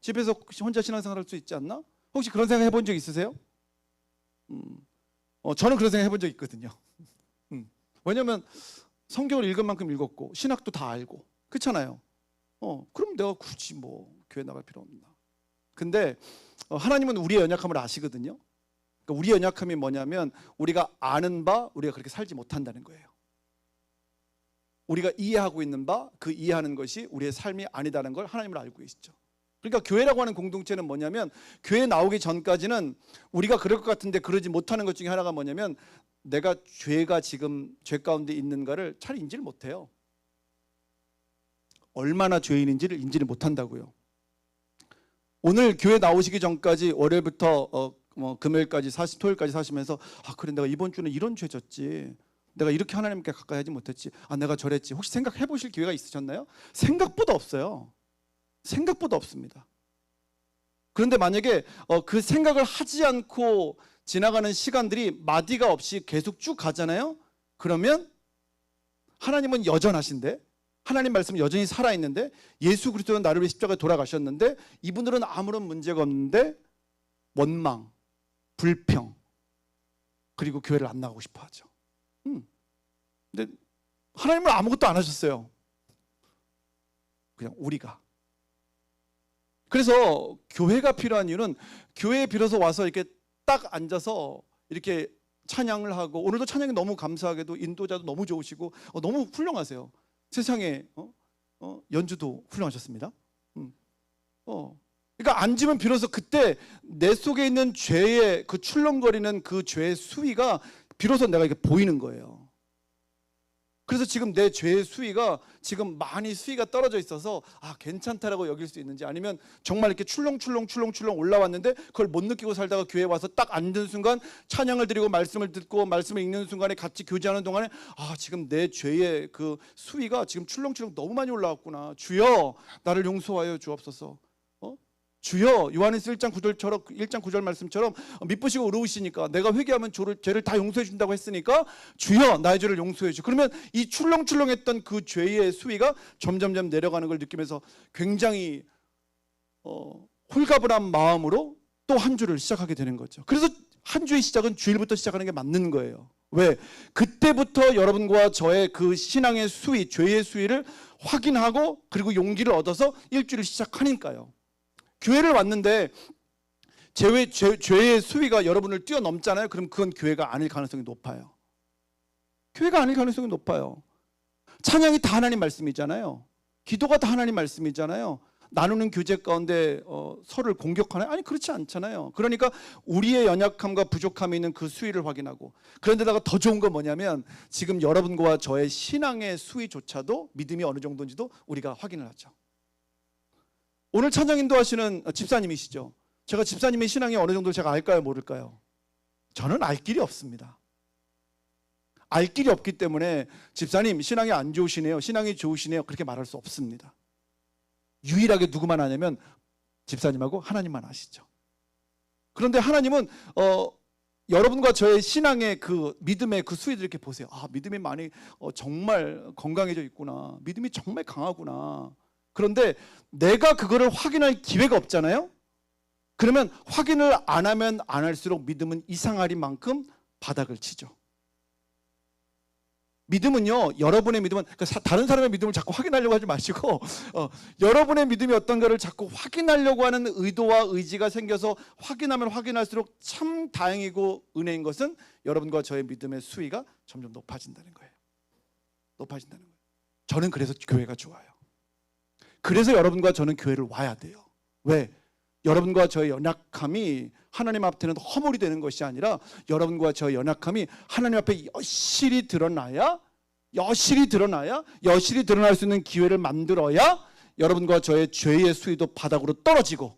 집에서 혼자 신앙생활 할 수 있지 않나? 혹시 그런 생각 해본 적 있으세요? 저는 그런 생각 해본 적 있거든요. 왜냐면 성경을 읽은 만큼 읽었고 신학도 다 알고 그렇잖아요. 그럼 내가 굳이 뭐 교회 나갈 필요 없나? 근데 하나님은 우리의 연약함을 아시거든요. 그러니까 우리의 연약함이 뭐냐면 우리가 아는 바 우리가 그렇게 살지 못한다는 거예요. 우리가 이해하고 있는 바 그 이해하는 것이 우리의 삶이 아니다는 걸 하나님을 알고 계시죠. 그러니까 교회라고 하는 공동체는 뭐냐면 교회 나오기 전까지는 우리가 그럴 것 같은데 그러지 못하는 것 중에 하나가 뭐냐면 내가 죄가 지금 죄 가운데 있는가를 잘 인지를 못해요. 얼마나 죄인인지를 인지를 못한다고요. 오늘 교회 나오시기 전까지 월요일부터 금요일까지 토요일까지 사시면서 그래 내가 이번 주는 이런 죄 졌지 내가 이렇게 하나님께 가까이 하지 못했지. 아, 내가 저랬지. 혹시 생각해 보실 기회가 있으셨나요? 생각보다 없어요. 생각보다 없습니다. 그런데 만약에 그 생각을 하지 않고 지나가는 시간들이 마디가 없이 계속 쭉 가잖아요. 그러면 하나님은 여전하신데, 하나님 말씀은 여전히 살아있는데, 예수 그리스도는 나를 위해 십자가에 돌아가셨는데, 이분들은 아무런 문제가 없는데 원망, 불평, 그리고 교회를 안 나가고 싶어 하죠. 근데 하나님은 아무것도 안 하셨어요. 그냥 우리가. 그래서 교회가 필요한 이유는, 교회에 비로소 와서 이렇게 딱 앉아서 이렇게 찬양을 하고, 오늘도 찬양이 너무 감사하게도 인도자도 너무 좋으시고 너무 훌륭하세요. 세상에 연주도 훌륭하셨습니다. 그러니까 앉으면 비로소 그때 내 속에 있는 죄의 그 출렁거리는 그 죄의 수위가 비로소 내가 이렇게 보이는 거예요. 그래서 지금 내 죄의 수위가 지금 많이 수위가 떨어져 있어서 괜찮다라고 여길 수 있는지, 아니면 정말 이렇게 출렁출렁 올라왔는데 그걸 못 느끼고 살다가 교회에 와서 딱 앉은 순간 찬양을 드리고 말씀을 듣고 말씀을 읽는 순간에 같이 교제하는 동안에 지금 내 죄의 그 수위가 지금 출렁출렁 너무 많이 올라왔구나. 주여 나를 용서하여 주옵소서. 주여, 요한일서 1장 9절 말씀처럼 미쁘시고 의로우시니까 내가 회개하면 죄를 다 용서해 준다고 했으니까 주여 나의 죄를 용서해 주. 그러면 이 출렁출렁했던 그 죄의 수위가 점점점 내려가는 걸 느끼면서 굉장히 홀가분한 마음으로 또 한 주를 시작하게 되는 거죠. 그래서 한 주의 시작은 주일부터 시작하는 게 맞는 거예요. 왜? 그때부터 여러분과 저의 그 신앙의 수위, 죄의 수위를 확인하고 그리고 용기를 얻어서 일주일을 시작하니까요. 교회를 왔는데 죄의 수위가 여러분을 뛰어넘잖아요. 그럼 그건 교회가 아닐 가능성이 높아요. 교회가 아닐 가능성이 높아요. 찬양이 다 하나님 말씀이잖아요. 기도가 다 하나님 말씀이잖아요. 나누는 교제 가운데 서로를 공격하나요? 아니, 그렇지 않잖아요. 그러니까 우리의 연약함과 부족함이 있는 그 수위를 확인하고, 그런데다가 더 좋은 건 뭐냐면 지금 여러분과 저의 신앙의 수위조차도 믿음이 어느 정도인지도 우리가 확인을 하죠. 오늘 찬양 인도하시는 집사님이시죠. 제가 집사님의 신앙이 어느 정도 제가 알까요, 모를까요? 저는 알 길이 없습니다. 알 길이 없기 때문에 집사님 신앙이 안 좋으시네요, 신앙이 좋으시네요, 그렇게 말할 수 없습니다. 유일하게 누구만 아냐면 집사님하고 하나님만 아시죠. 그런데 하나님은 여러분과 저의 신앙의 그 믿음의 그 수위를 이렇게 보세요. 믿음이 많이 정말 건강해져 있구나, 믿음이 정말 강하구나. 그런데 내가 그거를 확인할 기회가 없잖아요. 그러면 확인을 안 하면 안 할수록 믿음은 이상하리만큼 바닥을 치죠. 믿음은요, 여러분의 믿음은, 그러니까 다른 사람의 믿음을 자꾸 확인하려고 하지 마시고 여러분의 믿음이 어떤가를 자꾸 확인하려고 하는 의도와 의지가 생겨서 확인하면 확인할수록 참 다행이고 은혜인 것은 여러분과 저의 믿음의 수위가 점점 높아진다는 거예요. 높아진다는 거예요. 저는 그래서 교회가 좋아요. 그래서 여러분과 저는 교회를 와야 돼요. 왜? 여러분과 저의 연약함이 하나님 앞에는 허물이 되는 것이 아니라 여러분과 저의 연약함이 하나님 앞에 여실히 드러나야 드러날 수 있는 기회를 만들어야 여러분과 저의 죄의 수위도 바닥으로 떨어지고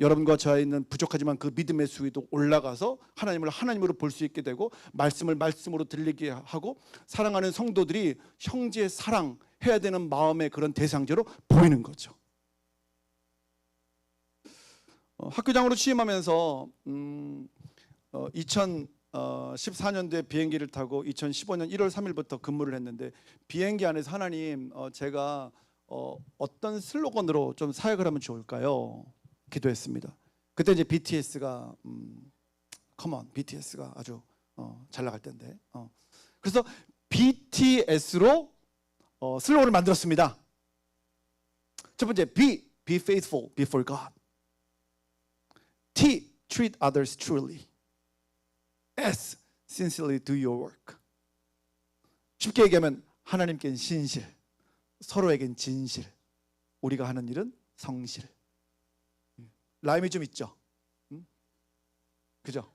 여러분과 저에 있는 부족하지만 그 믿음의 수위도 올라가서 하나님을 하나님으로 볼 수 있게 되고 말씀을 말씀으로 들리게 하고 사랑하는 성도들이 형제의 사랑해야 되는 마음의 그런 대상자로 보이는 거죠. 학교장으로 취임하면서 2014년도에 비행기를 타고 2015년 1월 3일부터 근무를 했는데, 비행기 안에서 하나님, 제가 어떤 슬로건으로 좀 사역을 하면 좋을까요? 기도했습니다. 그때 이제 BTS가 BTS가 아주 잘 나갈 때인데, 그래서 BTS로 슬로건을 만들었습니다. 첫 번째, be faithful before God. T, treat others truly. S, sincerely do your work. 쉽게 얘기하면 하나님께는 신실, 서로에겐 진실, 우리가 하는 일은 성실. 라임이 좀 있죠? 그죠?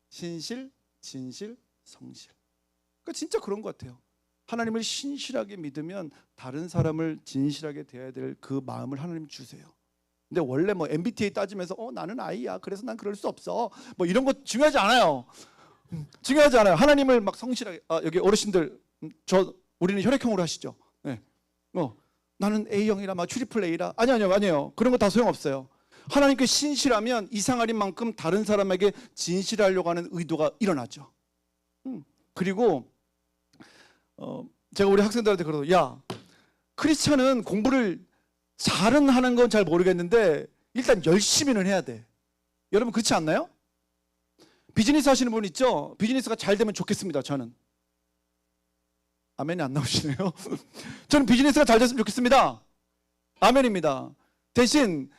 신실, 진실, 성실. 그러니까 진짜 그런 것 같아요. 하나님을 신실하게 믿으면 다른 사람을 진실하게 대해야 될 그 마음을 하나님 주세요. 근데 원래 MBTI 따지면서 나는 I야, 그래서 난 그럴 수 없어, 이런 거 중요하지 않아요. 중요하지 않아요. 하나님을 막 성실하게 여기 어르신들 우리는 혈액형으로 하시죠. 네. 나는 A형이라 막 트리플 A라 아니요. 그런 거 다 소용없어요. 하나님께 신실하면 이상하린 만큼 다른 사람에게 진실하려고 하는 의도가 일어나죠. 그리고 제가 우리 학생들한테 그러죠. 야, 크리스찬은 공부를 잘은 하는 건 잘 모르겠는데 일단 열심히는 해야 돼. 여러분 그렇지 않나요? 비즈니스 하시는 분 있죠? 비즈니스가 잘 되면 좋겠습니다. 저는. 아멘이 안 나오시네요. 저는 비즈니스가 잘 됐으면 좋겠습니다. 아멘입니다. 대신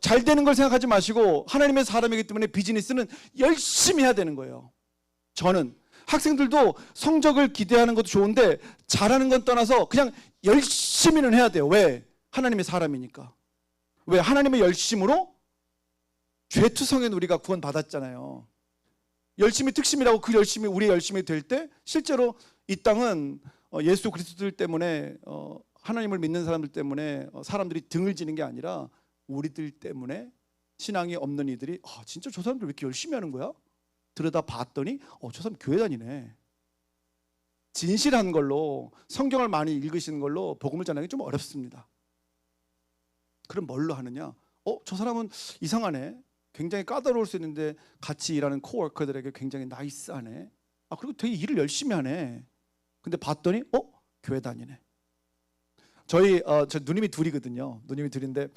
잘 되는 걸 생각하지 마시고 하나님의 사람이기 때문에 비즈니스는 열심히 해야 되는 거예요. 저는 학생들도 성적을 기대하는 것도 좋은데 잘하는 건 떠나서 그냥 열심히는 해야 돼요. 왜? 하나님의 사람이니까. 왜? 하나님의 열심으로 죄투성인 우리가 구원받았잖아요. 열심히 특심이라고 그 열심이 우리의 열심이 될 때 실제로 이 땅은 예수 그리스도들 때문에 하나님을 믿는 사람들 때문에 사람들이 등을 지는 게 아니라 우리들 때문에 신앙이 없는 이들이 진짜 저 사람들 왜 이렇게 열심히 하는 거야? 들여다 봤더니 저 사람 교회 다니네. 진실한 걸로 성경을 많이 읽으시는 걸로 복음을 전하기 좀 어렵습니다. 그럼 뭘로 하느냐? 저 사람은 이상하네. 굉장히 까다로울 수 있는데 같이 일하는 코워커들에게 굉장히 나이스하네. 그리고 되게 일을 열심히 하네. 근데 봤더니 교회 다니네. 저 누님이 둘이거든요. 누님이 둘인데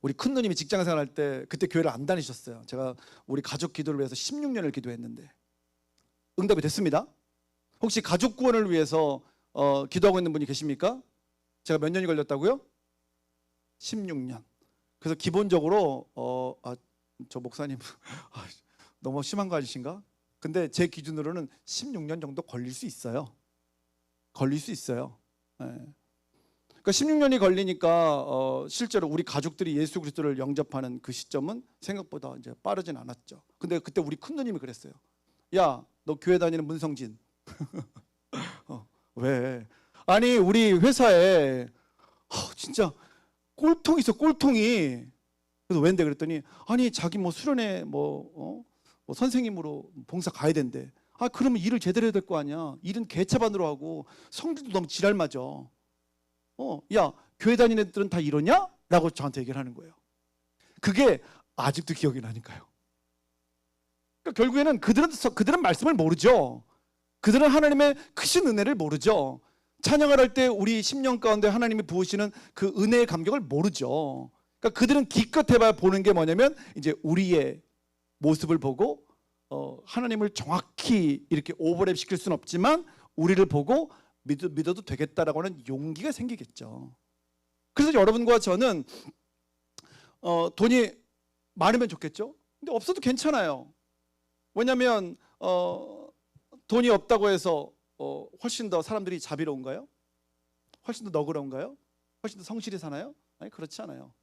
우리 큰 누님이 직장 생활할 때 그때 교회를 안 다니셨어요. 제가 우리 가족 기도를 위해서 16년을 기도했는데 응답이 됐습니다. 혹시 가족 구원을 위해서 기도하고 있는 분이 계십니까? 제가 몇 년이 걸렸다고요? 16년. 그래서 기본적으로 저 목사님 너무 심한 거 아니신가? 근데 제 기준으로는 16년 정도 걸릴 수 있어요. 걸릴 수 있어요. 네. 그러니까 16년이 걸리니까 실제로 우리 가족들이 예수 그리스도를 영접하는 그 시점은 생각보다 이제 빠르진 않았죠. 근데 그때 우리 큰 누님이 그랬어요. 야, 너 교회 다니는 문성진. 왜? 아니 우리 회사에 진짜 꼴통이 있어, 꼴통이. 그래서 왠데 그랬더니 아니 자기 뭐 수련회 뭐 선생님으로 봉사 가야 된대. 그러면 일을 제대로 해야 될 거 아니야. 일은 개차반으로 하고 성질도 너무 지랄 맞아. 야, 교회 다니는 애들은 다 이러냐? 라고 저한테 얘기를 하는 거예요. 그게 아직도 기억이 나니까요. 그러니까 결국에는 그들은 말씀을 모르죠. 그들은 하나님의 크신 은혜를 모르죠. 찬양을 할 때 우리 10년 가운데 하나님이 부으시는 그 은혜의 감격을 모르죠. 그러니까 그들은 기껏 해봐야 보는 게 뭐냐면 이제 우리의 모습을 보고 하나님을 정확히 이렇게 오버랩 시킬 수는 없지만 우리를 보고 믿어도 되겠다라고 하는 용기가 생기겠죠. 그래서 여러분과 저는 돈이 많으면 좋겠죠. 근데 없어도 괜찮아요. 왜냐하면 돈이 없다고 해서 훨씬 더 사람들이 자비로운가요? 훨씬 더 너그러운가요? 훨씬 더 성실히 사나요? 아니 그렇지 않아요.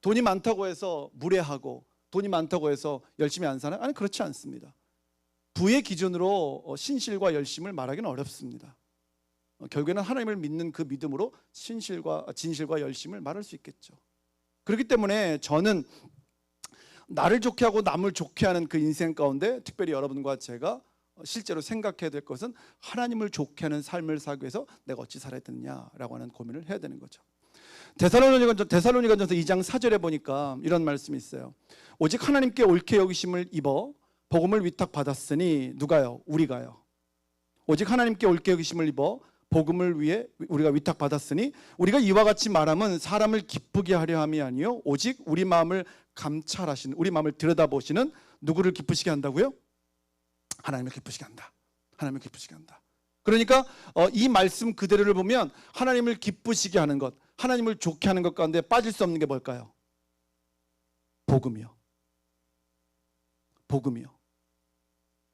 돈이 많다고 해서 무례하고 돈이 많다고 해서 열심히 안 사나요? 아니 그렇지 않습니다. 부의 기준으로 신실과 열심을 말하기는 어렵습니다. 결국에는 하나님을 믿는 그 믿음으로 진실과 열심을 말할 수 있겠죠. 그렇기 때문에 저는 나를 좋게 하고 남을 좋게 하는 그 인생 가운데 특별히 여러분과 제가 실제로 생각해야 될 것은 하나님을 좋게 하는 삶을 살기 위해서 내가 어찌 살아야 되느냐라고 하는 고민을 해야 되는 거죠. 데살로니가전서 2장 4절에 보니까 이런 말씀이 있어요. 오직 하나님께 옳게 여기심을 입어 복음을 위탁받았으니 누가요? 우리가요. 오직 하나님께 옳게 여기심을 입어 복음을 위해 우리가 위탁받았으니 우리가 이와 같이 말함은 사람을 기쁘게 하려 함이 아니요 오직 우리 마음을 감찰하시는 우리 마음을 들여다보시는 누구를 기쁘시게 한다고요? 하나님을 기쁘시게 한다. 하나님을 기쁘시게 한다. 그러니까 이 말씀 그대로를 보면 하나님을 기쁘시게 하는 것, 하나님을 좋게 하는 것 가운데 빠질 수 없는 게 뭘까요? 복음이요. 복음이요.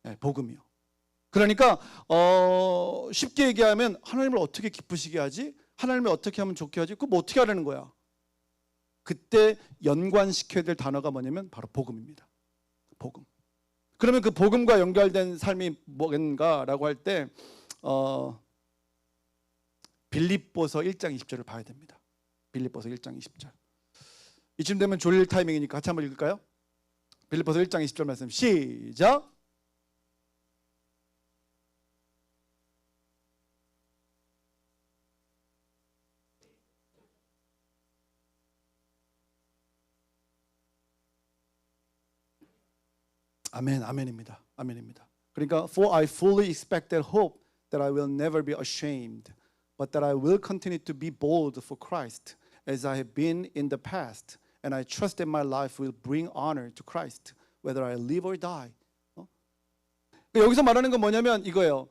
네, 복음이요. 그러니까 쉽게 얘기하면 하나님을 어떻게 기쁘시게 하지? 하나님을 어떻게 하면 좋게 하지? 그거 뭐 어떻게 하라는 거야? 그때 연관시켜야 될 단어가 뭐냐면 바로 복음입니다. 복음. 그러면 그 복음과 연결된 삶이 뭔가라고 할 때 빌립보서 1장 20절을 봐야 됩니다. 빌립보서 1장 20절. 이쯤 되면 졸릴 타이밍이니까 같이 한번 읽을까요? 빌립보서 1장 20절 말씀 시작. 아멘, 아멘입니다. 아멘입니다. 그러니까 for I fully expect that hope that I will never be ashamed, but that I will continue to be bold for Christ as I have been in the past, and I trust that my life will bring honor to Christ, whether I live or die. 여기서 말하는 건 뭐냐면 이거예요.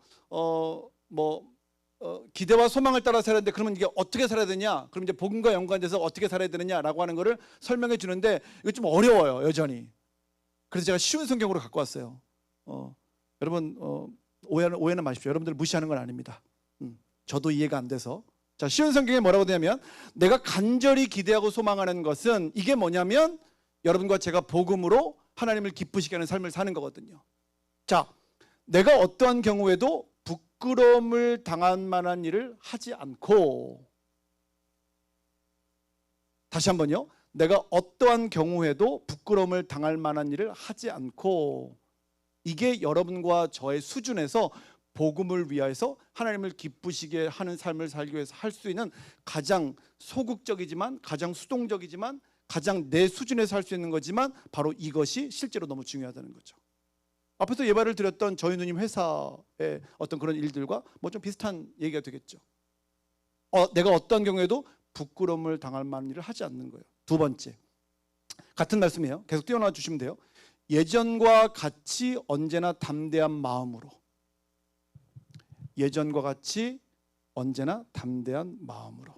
기대와 소망을 따라 살아야 되는데 그러면 이게 어떻게 살아야 되냐? 그럼 이제 복음과 연관돼서 어떻게 살아야 되느냐라고 하는 거를 설명해 주는데 이거 좀 어려워요, 여전히. 그래서 제가 쉬운 성경으로 갖고 왔어요. 여러분 오해는 마십시오. 여러분들 무시하는 건 아닙니다. 저도 이해가 안 돼서. 자, 쉬운 성경에 뭐라고 되냐면 내가 간절히 기대하고 소망하는 것은 이게 뭐냐면 여러분과 제가 복음으로 하나님을 기쁘시게 하는 삶을 사는 거거든요. 자, 내가 어떠한 경우에도 부끄러움을 당할 만한 일을 하지 않고, 다시 한번요. 내가 어떠한 경우에도 부끄러움을 당할 만한 일을 하지 않고, 이게 여러분과 저의 수준에서 복음을 위하여서 하나님을 기쁘시게 하는 삶을 살기 위해서 할 수 있는 가장 소극적이지만 가장 수동적이지만 가장 내 수준에서 할 수 있는 거지만 바로 이것이 실제로 너무 중요하다는 거죠. 앞에서 예발을 드렸던 저희 누님 회사의 어떤 그런 일들과 뭐 좀 비슷한 얘기가 되겠죠. 내가 어떤 경우에도 부끄러움을 당할 만한 일을 하지 않는 거예요. 두 번째, 같은 말씀이에요. 계속 띄워놔 주시면 돼요. 예전과 같이 언제나 담대한 마음으로. 예전과 같이 언제나 담대한 마음으로.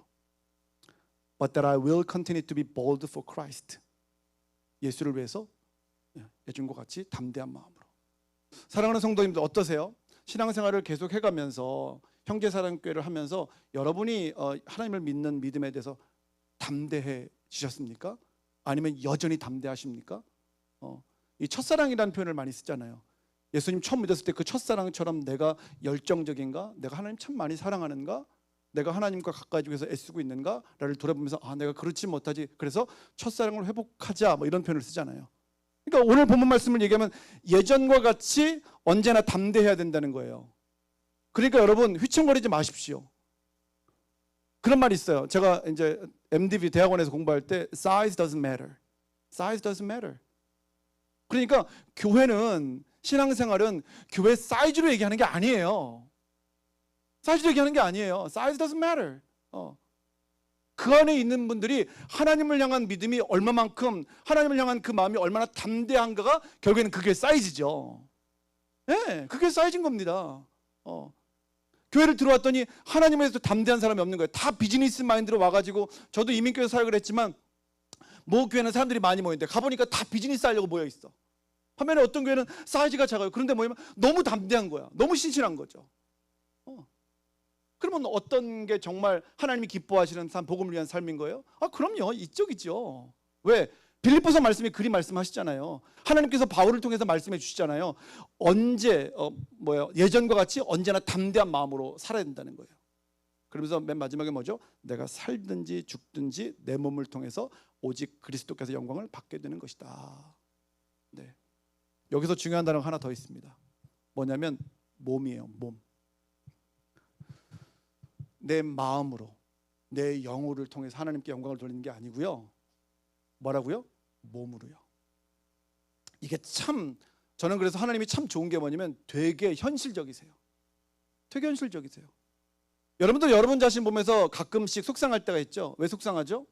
But that I will continue to be bold for Christ. 예수를 위해서 예전과 같이 담대한 마음으로. 사랑하는 성도님들 어떠세요? 신앙생활을 계속 해가면서 형제사랑교회를 하면서 여러분이 하나님을 믿는 믿음에 대해서 담대해지셨습니까? 아니면 여전히 담대하십니까? 이 첫사랑이라는 표현을 많이 쓰잖아요. 예수님 처음 믿었을 때 그 첫사랑처럼 내가 열정적인가? 내가 하나님 참 많이 사랑하는가? 내가 하나님과 가까이 위해서 애쓰고 있는가를 돌아보면서 내가 그렇지 못하지. 그래서 첫사랑을 회복하자 뭐 이런 표현을 쓰잖아요. 그러니까 오늘 본문 말씀을 얘기하면 예전과 같이 언제나 담대해야 된다는 거예요. 그러니까 여러분 휘청거리지 마십시오. 그런 말이 있어요. 제가 이제 MDB 대학원에서 공부할 때 size doesn't matter. size doesn't matter. 그러니까 교회는 신앙생활은 교회 사이즈로 얘기하는 게 아니에요. 사이즈로 얘기하는 게 아니에요. size doesn't matter. 그 안에 있는 분들이 하나님을 향한 믿음이 얼마만큼 하나님을 향한 그 마음이 얼마나 담대한가가 결국에는 그게 사이즈죠. 네, 그게 사이즈인 겁니다. 교회를 들어왔더니 하나님에 대해서 담대한 사람이 없는 거예요. 다 비즈니스 마인드로 와가지고 저도 이민교회 사역을 했지만 모 교회는 사람들이 많이 모이는데 가보니까 다 비즈니스 하려고 모여 있어. 반면에 어떤 교회는 사이즈가 작아요. 그런데 뭐냐면 너무 담대한 거야. 너무 신실한 거죠. 그러면 어떤 게 정말 하나님이 기뻐하시는 삶, 복음을 위한 삶인 거예요? 그럼요. 이쪽이죠. 왜? 빌립보서 말씀에 그리 말씀하시잖아요. 하나님께서 바울을 통해서 말씀해 주시잖아요. 예전과 같이 언제나 담대한 마음으로 살아야 된다는 거예요. 그러면서 맨 마지막에 뭐죠? 내가 살든지 죽든지 내 몸을 통해서 오직 그리스도께서 영광을 받게 되는 것이다. 네. 여기서 중요한 단어가 하나 더 있습니다. 뭐냐면 몸이에요. 몸. 내 마음으로 내 영혼을 통해서 하나님께 영광을 돌리는 게 아니고요. 뭐라고요? 몸으로요. 이게 참 저는 그래서 하나님이 참 좋은 게 뭐냐면 되게 현실적이세요. 되게 현실적이세요. 여러분도 여러분 자신 보면서 가끔씩 속상할 때가 있죠. 왜 속상하죠?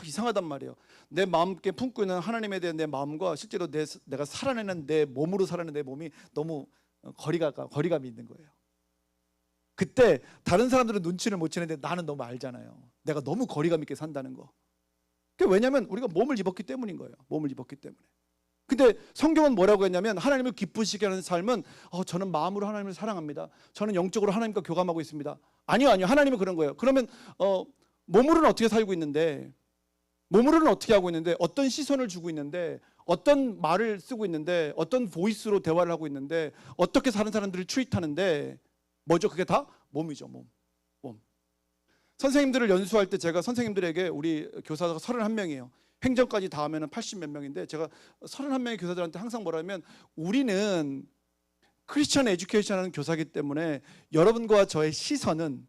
이상하단 말이에요. 내 마음께 품고 있는 하나님에 대한 내 마음과 실제로 내가 살아내는 내 몸으로 살아내는 내 몸이 너무 거리감이 있는 거예요. 그때 다른 사람들은 눈치를 못 채는데 나는 너무 알잖아요. 내가 너무 거리감 있게 산다는 거. 왜냐하면 우리가 몸을 입었기 때문인 거예요. 몸을 입었기 때문에. 근데 성경은 뭐라고 했냐면 하나님을 기쁘시게 하는 삶은 저는 마음으로 하나님을 사랑합니다. 저는 영적으로 하나님과 교감하고 있습니다. 아니요. 하나님은 그런 거예요. 그러면 몸으로는 어떻게 살고 있는데, 몸으로는 어떻게 하고 있는데, 어떤 시선을 주고 있는데, 어떤 말을 쓰고 있는데, 어떤 보이스로 대화를 하고 있는데, 어떻게 사는 사람들을 트윗하는데, 뭐죠? 그게 다 몸이죠. 몸. 선생님들을 연수할 때 제가 선생님들에게 우리 교사가 31명이에요. 행정까지 다 하면은 80 몇 명인데 제가 31명의 교사들한테 항상 뭐라면 우리는 크리스천 에듀케이션 하는 교사이기 때문에 여러분과 저의 시선은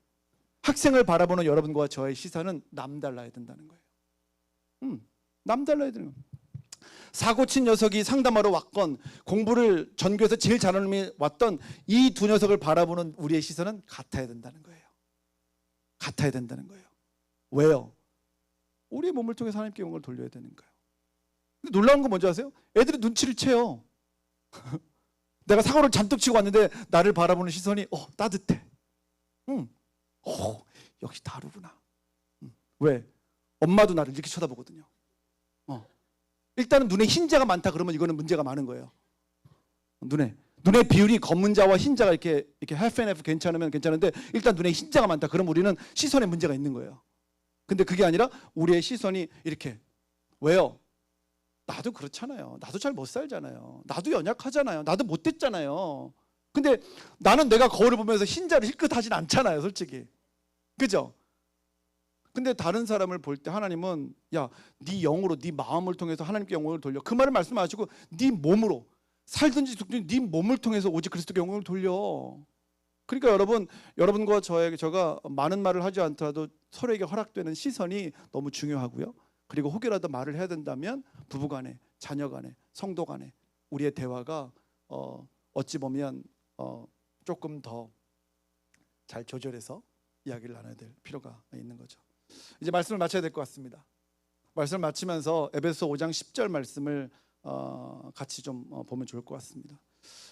학생을 바라보는 여러분과 저의 시선은 남달라야 된다는 거예요. 남달라야 되는 거예요. 사고 친 녀석이 상담하러 왔건 공부를 전교에서 제일 잘하는 놈이 왔던 이 두 녀석을 바라보는 우리의 시선은 같아야 된다는 거예요. 같아야 된다는 거예요. 왜요? 우리의 몸을 통해서 하나님께 영광을 돌려야 되는 거예요. 근데 놀라운 건 뭔지 아세요? 애들이 눈치를 채요. 내가 사고를 잔뜩 치고 왔는데 나를 바라보는 시선이 따뜻해. 역시 다르구나. 왜? 엄마도 나를 이렇게 쳐다보거든요. 일단은 눈에 흰자가 많다 그러면 이거는 문제가 많은 거예요. 눈의 비율이 검은 자와 흰 자가 이렇게 half and half 괜찮으면 괜찮은데 일단 눈에 흰자가 많다 그럼 우리는 시선에 문제가 있는 거예요. 근데 그게 아니라 우리의 시선이 이렇게. 왜요? 나도 그렇잖아요. 나도 잘 못 살잖아요. 나도 연약하잖아요. 나도 못됐잖아요. 근데 나는 내가 거울을 보면서 흰자를 힐끗하진 않잖아요, 솔직히. 그죠? 근데 다른 사람을 볼 때 하나님은 야, 네 영으로 네 마음을 통해서 하나님께 영광을 돌려. 그 말을 말씀하시고 네 몸으로 살든지 죽든지 네 몸을 통해서 오직 그리스도께 영광을 돌려. 그러니까 여러분과 제가 많은 말을 하지 않더라도 서로에게 허락되는 시선이 너무 중요하고요. 그리고 혹여라도 말을 해야 된다면 부부간에, 자녀간에, 성도간에 우리의 대화가 어찌 보면 조금 더 잘 조절해서 이야기를 나눠야 될 필요가 있는 거죠. 이제 말씀을 마쳐야 될 것 같습니다. 말씀을 마치면서 에베소 5장 10절 말씀을 같이 좀 보면 좋을 것 같습니다.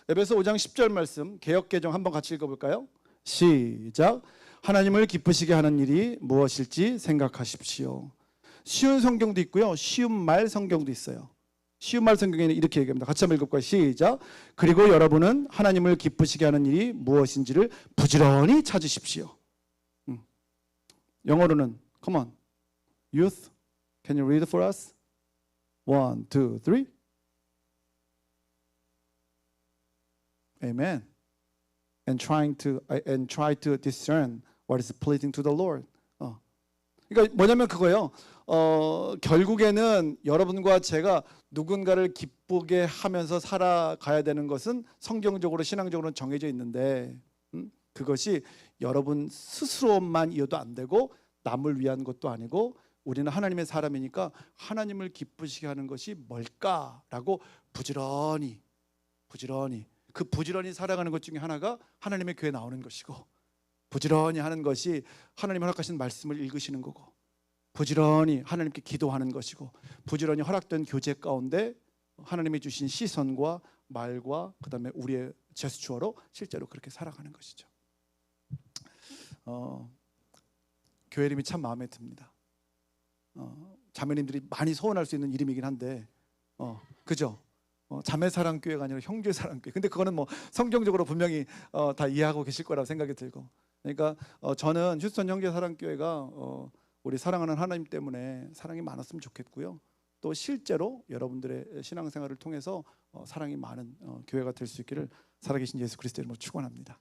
에베소 5장 10절 말씀 개역개정 한번 같이 읽어볼까요? 시작. 하나님을 기쁘시게 하는 일이 무엇일지 생각하십시오. 쉬운 성경도 있고요, 쉬운 말 성경도 있어요. 쉬운 말 성경에는 이렇게 얘기합니다. 같이 한번 읽어볼까요? 시작. 그리고 여러분은 하나님을 기쁘시게 하는 일이 무엇인지를 부지런히 찾으십시오. 영어로는 come on, youth, can you read for us? 1, 2, 3. Amen. And try to discern what is pleasing to the Lord. 그러니까 뭐냐면 그거예요. 결국에는 여러분과 제가 누군가를 기쁘게 하면서 살아가야 되는 것은 성경적으로 신앙적으로는 정해져 있는데 그것이 여러분 스스로만 이어도 안 되고 남을 위한 것도 아니고 우리는 하나님의 사람이니까 하나님을 기쁘시게 하는 것이 뭘까라고 부지런히 살아가는 것 중에 하나가 하나님의 교회에 나오는 것이고, 부지런히 하는 것이 하나님 허락하신 말씀을 읽으시는 거고, 부지런히 하나님께 기도하는 것이고, 부지런히 허락된 교제 가운데 하나님이 주신 시선과 말과 그다음에 우리의 제스처로 실제로 그렇게 살아가는 것이죠. 교회 이름이 참 마음에 듭니다. 자매님들이 많이 소원할 수 있는 이름이긴 한데 그죠? 자매사랑교회가 아니라 형제사랑교회. 근데 그거는 뭐 성경적으로 분명히 다 이해하고 계실 거라고 생각이 들고, 그러니까 저는 휴스턴 형제사랑교회가 우리 사랑하는 하나님 때문에 사랑이 많았으면 좋겠고요. 또 실제로 여러분들의 신앙생활을 통해서 사랑이 많은 교회가 될 수 있기를 살아계신 예수 그리스도 이름으로 축원합니다.